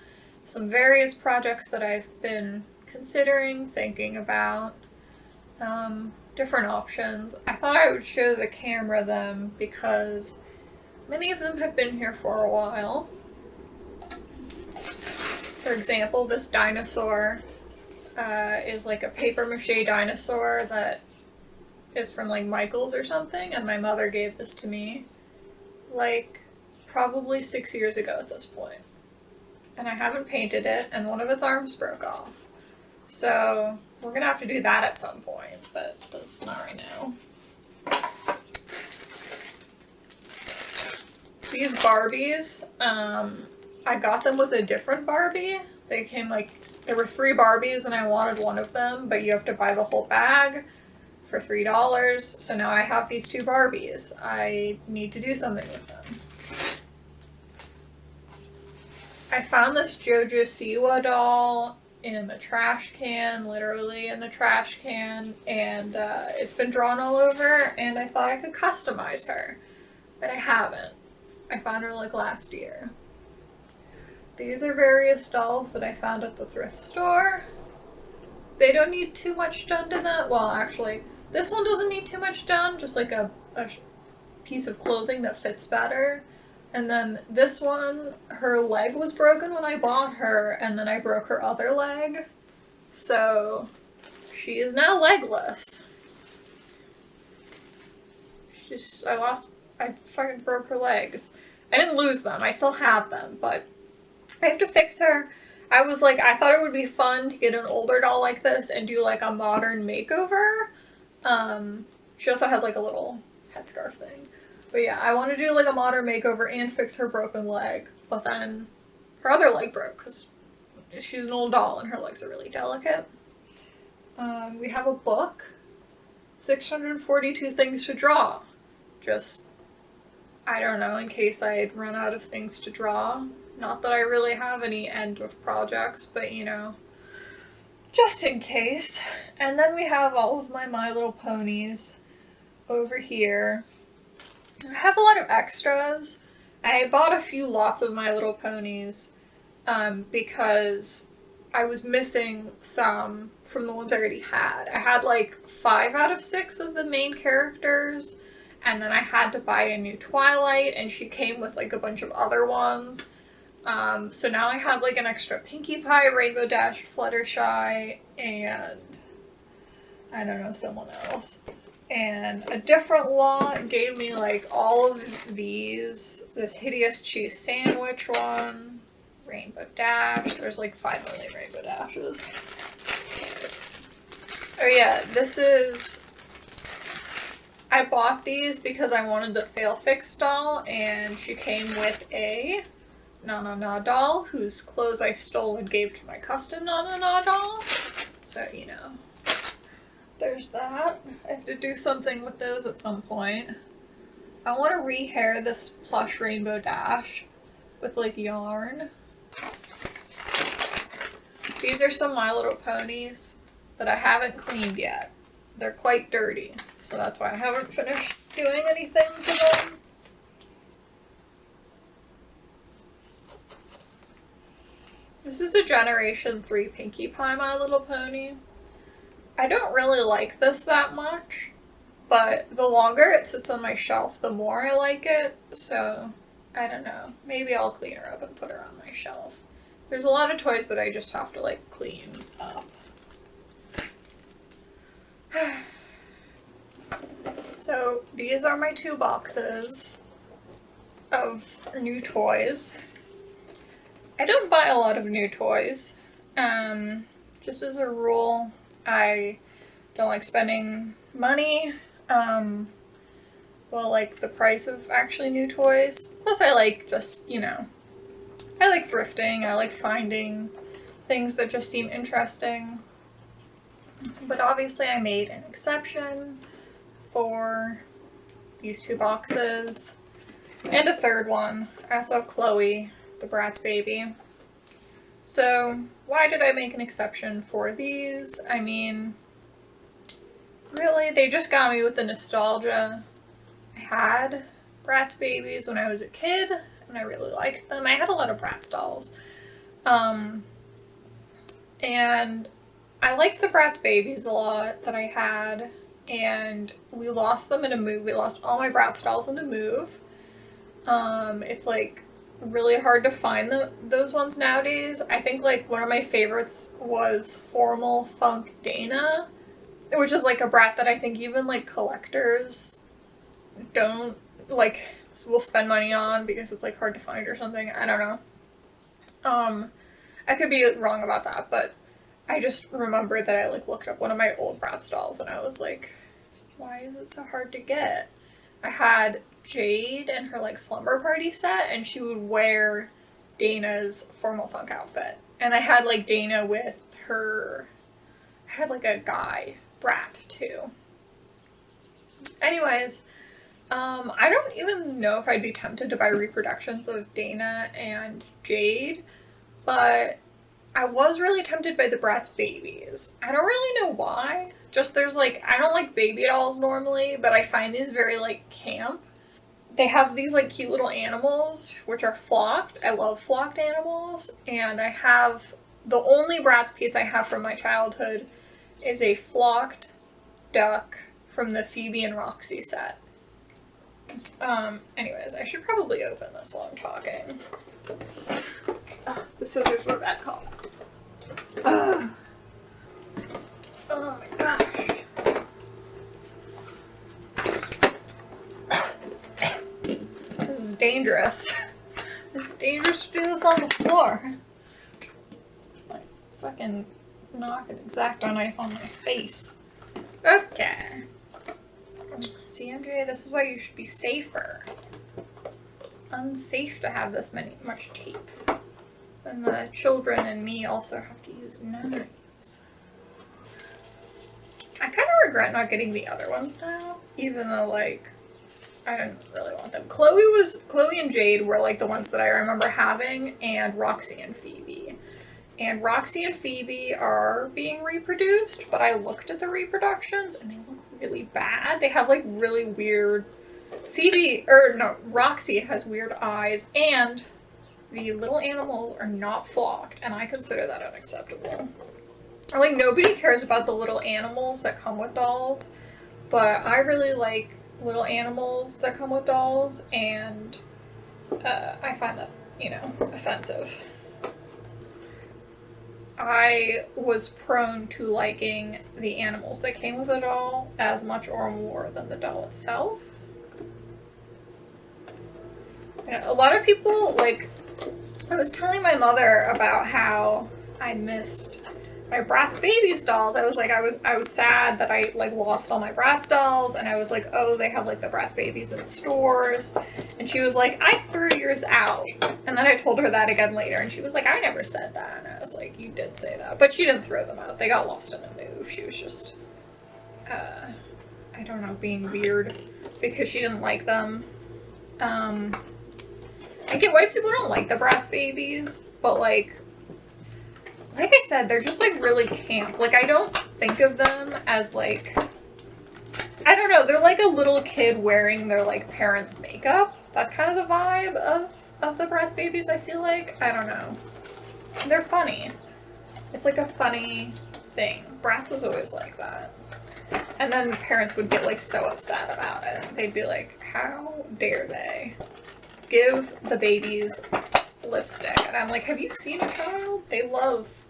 some various projects that I've been considering, thinking about, different options. I thought I would show the camera them because many of them have been here for a while. For example, this dinosaur is like a paper mache dinosaur that is from like Michael's or something, and my mother gave this to me like probably 6 years ago at this point. And I haven't painted it, and one of its arms broke off. So we're gonna have to do that at some point, but that's not right now. These Barbies, I got them with a different Barbie. They came like, there were 3 Barbies and I wanted one of them, but you have to buy the whole bag for $3. So now I have these 2 Barbies. I need to do something with them. I found this JoJo Siwa doll in the trash can, literally in the trash can, and it's been drawn all over, and I thought I could customize her, but I haven't. I found her like last year. These are various dolls that I found at the thrift store. They don't need too much done to them. Well, actually, this one doesn't need too much done, just like a piece of clothing that fits better. And then this one, her leg was broken when I bought her, and then I broke her other leg. So she is now legless. I fucking broke her legs. I didn't lose them, I still have them, but I have to fix her. I thought it would be fun to get an older doll like this and do like a modern makeover. She also has like a little headscarf thing. But yeah, I want to do like a modern makeover and fix her broken leg, but then her other leg broke because she's an old doll and her legs are really delicate. We have a book, 642 Things to Draw. Just, I don't know, in case I'd run out of things to draw. Not that I really have any end of projects, but you know, just in case. And then we have all of my Little Ponies over here. I have a lot of extras. I bought a few lots of My Little Ponies because I was missing some from the ones I already had. I had like 5 out of 6 of the main characters, and then I had to buy a new Twilight, and she came with like a bunch of other ones. So now I have like an extra Pinkie Pie, Rainbow Dash, Fluttershy, and I don't know, someone else. And a different lot gave me like all of these. This Hideous Cheese Sandwich one, Rainbow Dash. There's like 5 million Rainbow Dashes. Oh yeah, this is... I bought these because I wanted the Fail Fix doll, and she came with a Na Na Na doll, whose clothes I stole and gave to my custom Na Na Na doll. So, you know. There's that. I have to do something with those at some point. I want to rehair this plush Rainbow Dash with like yarn. These are some My Little Ponies that I haven't cleaned yet. They're quite dirty, so that's why I haven't finished doing anything to them. This is a Generation 3 Pinkie Pie My Little Pony. I don't really like this that much, but the longer it sits on my shelf, the more I like it, so I don't know. Maybe I'll clean her up and put her on my shelf. There's a lot of toys that I just have to, like, clean up. So, these are my 2 boxes of new toys. I don't buy a lot of new toys. Just as a rule, I don't like spending money, well, like the price of actually new toys. Plus I like just, you know, I like thrifting, I like finding things that just seem interesting. But obviously I made an exception for these 2 boxes, and a third one. I also have Chloe, the Bratz baby. So, why did I make an exception for these? I mean, really, they just got me with the nostalgia. I had Bratz babies when I was a kid, and I really liked them. I had a lot of Bratz dolls. And I liked the Bratz babies a lot that I had, and we lost them in a move. We lost all my Bratz dolls in a move. It's like really hard to find those ones nowadays. I think like one of my favorites was Formal Funk Dana, which is like a brat that I think even like collectors don't like, will spend money on because it's like hard to find or something. I don't know. I could be wrong about that, but I just remember that I like looked up one of my old Bratz dolls and I was like, why is it so hard to get? I had Jade in her like slumber party set, and she would wear Dana's formal funk outfit. And I had like Dana with her, I had like a guy brat too. Anyways, I don't even know if I'd be tempted to buy reproductions of Dana and Jade, but I was really tempted by the Bratz babies. I don't really know why. Just there's like, I don't like baby dolls normally, but I find these very like camp. They have these like cute little animals, which are flocked. I love flocked animals. And I have, the only Bratz piece I have from my childhood is a flocked duck from the Phoebe and Roxy set. Anyways, I should probably open this while I'm talking. Ugh, the scissors were bad call. Oh my gosh. This is dangerous. It's dangerous to do this on the floor. Like, fucking knock an X-Acto knife on my face. Okay. CMJ, this is why you should be safer. It's unsafe to have this much tape. And the children and me also have to use knives. I kind of regret not getting the other ones now, even though, like, I didn't really want them. Chloe and Jade were, like, the ones that I remember having, and Roxy and Phoebe. And Roxy and Phoebe are being reproduced, but I looked at the reproductions, and they look really bad. They have, like, really weird... Roxy has weird eyes, and the little animals are not flocked, and I consider that unacceptable. Like, nobody cares about the little animals that come with dolls, but I really like little animals that come with dolls, and I find that, you know, offensive. I was prone to liking the animals that came with the doll as much or more than the doll itself. And a lot of people, like, I was telling my mother about how I missed my Bratz Babies dolls. I was like, I was sad that I like lost all my Bratz dolls, and I was like, oh, they have like the Bratz Babies in stores. And she was like, I threw yours out. And then I told her that again later, and she was like, I never said that. And I was like, you did say that. But she didn't throw them out. They got lost in the move. She was just, I don't know, being weird because she didn't like them. I get why people don't like the Bratz Babies, but like I said, they're just like really camp. Like, I don't think of them as like, I don't know, they're like a little kid wearing their like parents' makeup. That's kind of the vibe of the Bratz Babies, I feel like. I don't know. They're funny. It's like a funny thing. Bratz was always like that. And then parents would get like so upset about it. They'd be like, how dare they give the babies lipstick? And I'm like, have you seen a child? They love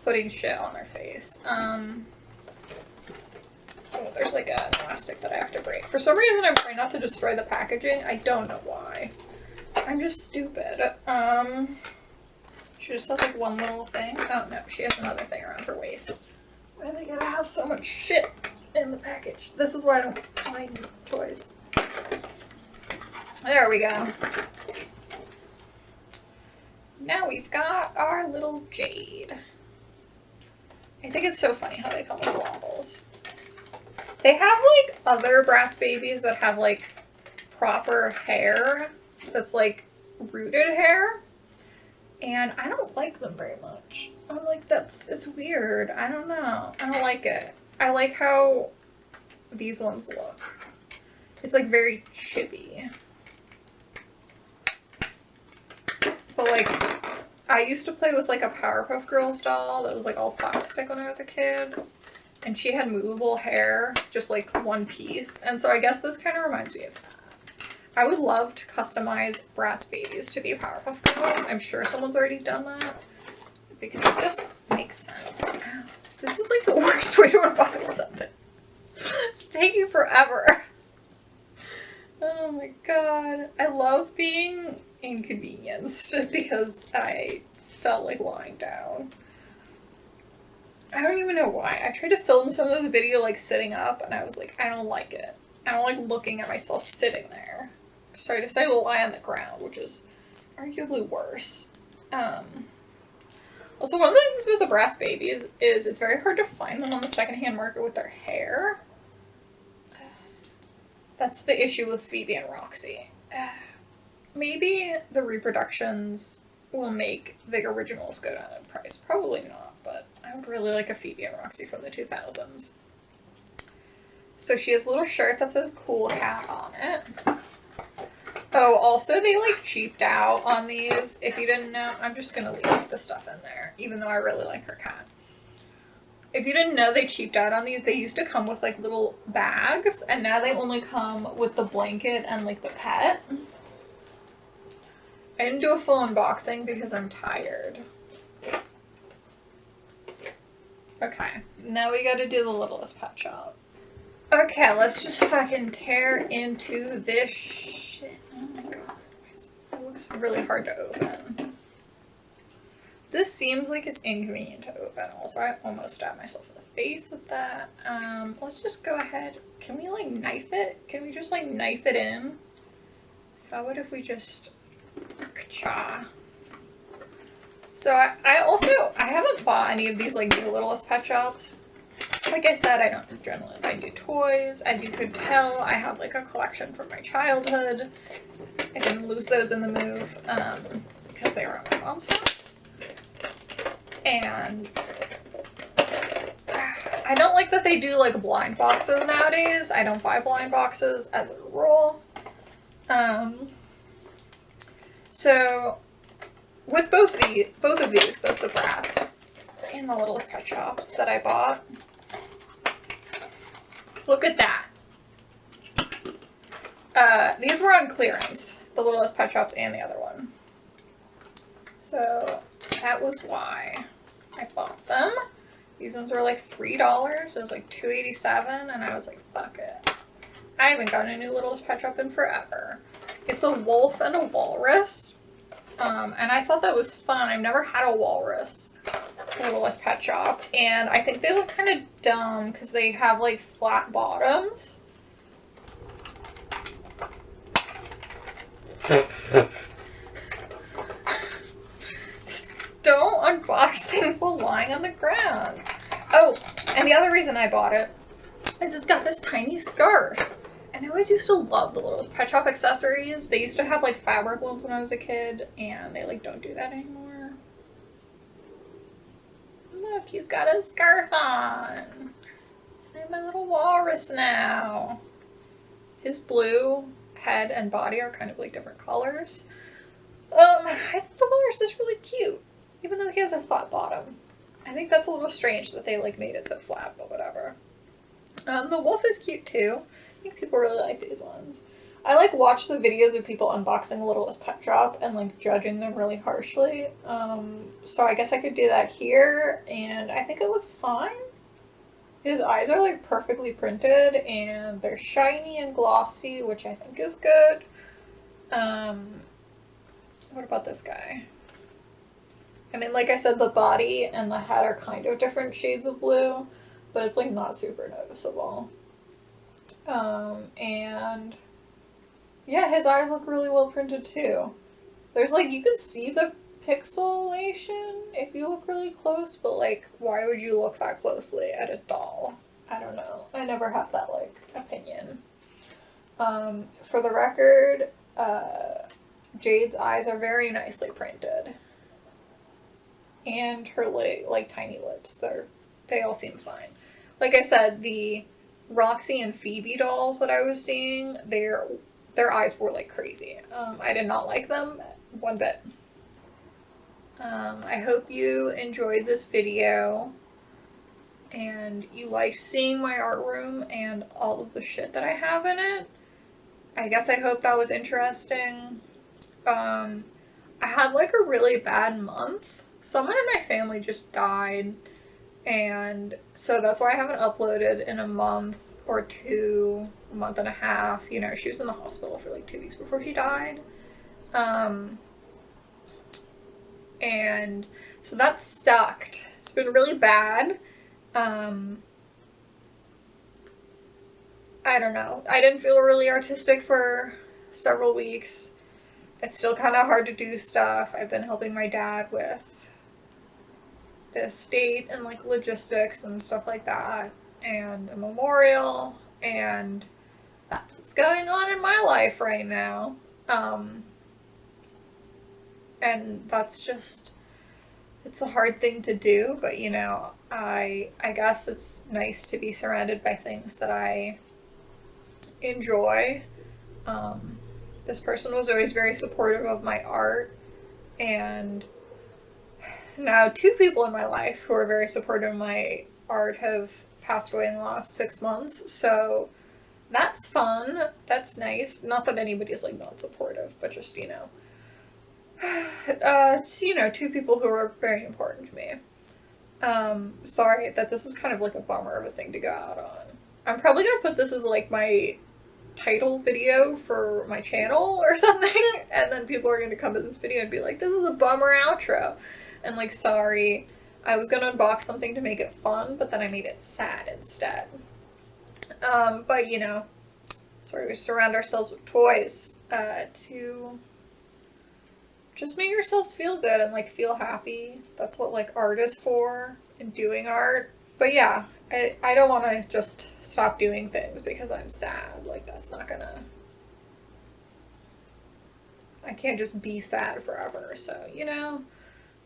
putting shit on their face. Oh, there's like a plastic that I have to break. For some reason, I'm trying not to destroy the packaging. I don't know why. I'm just stupid. She just has like one little thing. Oh no, she has another thing around her waist. Why are they gonna have so much shit in the package? This is why I don't buy new toys. There we go. Now we've got our little Jade. I think it's so funny how they come with wobbles. They have like other Bratz Babies that have like proper hair that's like rooted hair, and I don't like them very much. I'm like, it's weird. I don't know. I don't like it. I like how these ones look. It's like very chibi. But like, I used to play with like a Powerpuff Girls doll that was like all plastic when I was a kid. And she had movable hair, just like one piece. And so I guess this kind of reminds me of that. I would love to customize Bratz Babies to be Powerpuff Girls. I'm sure someone's already done that. Because it just makes sense. Ow. This is like the worst way to unbox something. It's taking forever. Oh my god. I love being inconvenienced because I felt like lying down. I don't even know why. I tried to film some of this video like sitting up and I was like, I don't like it. I don't like looking at myself sitting there. So I decided to lie on the ground, which is arguably worse. Also, one of the things with the Bratz babies is it's very hard to find them on the secondhand market with their hair. That's the issue with Phoebe and Roxy. Maybe the reproductions will make the originals go down in price. Probably not, but I would really like a Phoebe and Roxy from the 2000s. So she has a little shirt that says Cool Cat on it. Oh, also they like cheaped out on these. If you didn't know, I'm just gonna leave the stuff in there, even though I really like her cat. If you didn't know, they cheaped out on these. They used to come with like little bags, and now they only come with the blanket and like the pet. I didn't do a full unboxing because I'm tired. Okay, now we gotta do the Littlest Pet Shop. Okay, let's just fucking tear into this shit. Oh my god. It looks really hard to open. This seems like it's inconvenient to open. Also, I almost stabbed myself in the face with that. Let's just go ahead. Can we like knife it? Can we just like knife it in? How about if we just ka-cha? So I haven't bought any of these like new Littlest Pet Shops. Like I said, I don't generally buy new toys. As you could tell, I have like a collection from my childhood. I didn't lose those in the move because they were at my mom's house. And I don't like that they do like blind boxes nowadays. I don't buy blind boxes as a rule. So with both of these, both the Bratz and the Littlest Pet Shops that I bought, look at that. These were on clearance, the Littlest Pet Shops and the other one. So that was why I bought them. These ones were like $3. It was like $2.87, and I was like, fuck it. I haven't gotten a new Littlest Pet Shop in forever. It's a wolf and a walrus. And I thought that was fun. I've never had a walrus Littlest Pet Shop, and I think they look kind of dumb because they have like flat bottoms. Don't unbox things while lying on the ground. Oh, and the other reason I bought it is it's got this tiny scarf. And I always used to love the Littlest Pet Shop accessories. They used to have like fabric ones when I was a kid, and they like don't do that anymore. Look, he's got a scarf on. I'm a little walrus now. His blue head and body are kind of like different colors. I think the walrus is really cute, even though he has a flat bottom. I think that's a little strange that they like made it so flat, but whatever. The wolf is cute too. I think people really like these ones. I like watch the videos of people unboxing Littlest Pet Shop and like judging them really harshly. So I guess I could do that here, and I think it looks fine. His eyes are like perfectly printed and they're shiny and glossy, which I think is good. What about this guy? I mean, like I said, the body and the head are kind of different shades of blue, but it's like not super noticeable. And yeah, his eyes look really well printed too. There's like, you can see the pixelation if you look really close, but like, why would you look that closely at a doll? I don't know. I never have that like opinion. For the record, Jade's eyes are very nicely printed. And her like tiny lips, they all seem fine. Like I said, the Roxy and Phoebe dolls that I was seeing, their eyes were like crazy. I did not like them one bit. I hope you enjoyed this video and you liked seeing my art room and all of the shit that I have in it. I guess I hope that was interesting. I had like a really bad month. Someone in my family just died, And so that's why I haven't uploaded in a month or two, a month and a half. You know, she was in the hospital for like 2 weeks before she died. And so that sucked. It's been really bad. I don't know. I didn't feel really artistic for several weeks. It's still kind of hard to do stuff. I've been helping my dad with the estate and like logistics and stuff like that, and a memorial, and that's what's going on in my life right now. And that's just, it's a hard thing to do, but you know, I guess it's nice to be surrounded by things that I enjoy. This person was always very supportive of my art, and now 2 people in my life who are very supportive of my art have passed away in the last 6 months, so that's fun. That's nice. Not that anybody's like not supportive, but just, you know, it's, you know, 2 people who are very important to me. Sorry that this is kind of like a bummer of a thing to go out on. I'm probably gonna put this as like my title video for my channel or something, and then people are gonna come to this video and be like, this is a bummer outro. And like, sorry, I was gonna unbox something to make it fun, but then I made it sad instead. But you know, sorry, we surround ourselves with toys, to just make yourselves feel good and like feel happy. That's what like art is for, and doing art. But yeah, I don't want to just stop doing things because I'm sad. Like, that's not gonna... I can't just be sad forever. So, you know,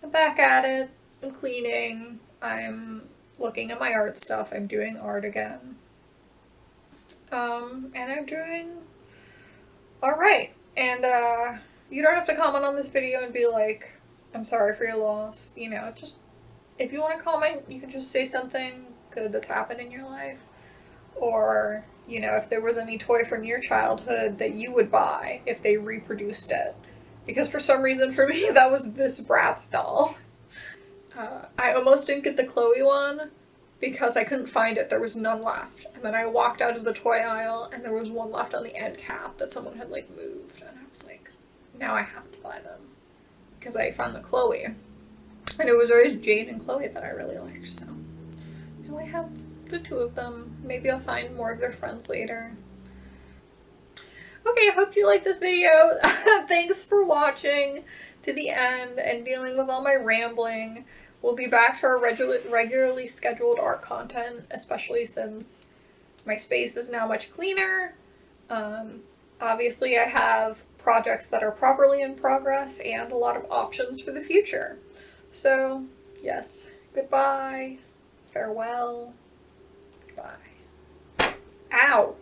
I'm back at it. I'm cleaning. I'm looking at my art stuff. I'm doing art again. And I'm doing alright. And, you don't have to comment on this video and be like, I'm sorry for your loss. You know, just, if you want to comment, you can just say something good that's happened in your life. Or, you know, if there was any toy from your childhood that you would buy if they reproduced it. Because for some reason for me, that was this Bratz doll. I almost didn't get the Chloe one because I couldn't find it. There was none left. And then I walked out of the toy aisle and there was one left on the end cap that someone had like moved. And I was like, now I have to buy them. Because I found the Chloe. And it was always Jane and Chloe that I really liked, so now I have the 2 of them. Maybe I'll find more of their friends later. Okay, I hope you liked this video. Thanks for watching to the end and dealing with all my rambling. We'll be back to our regularly scheduled art content, especially since my space is now much cleaner. Obviously I have projects that are properly in progress and a lot of options for the future. So, yes, goodbye, farewell, goodbye. Ow!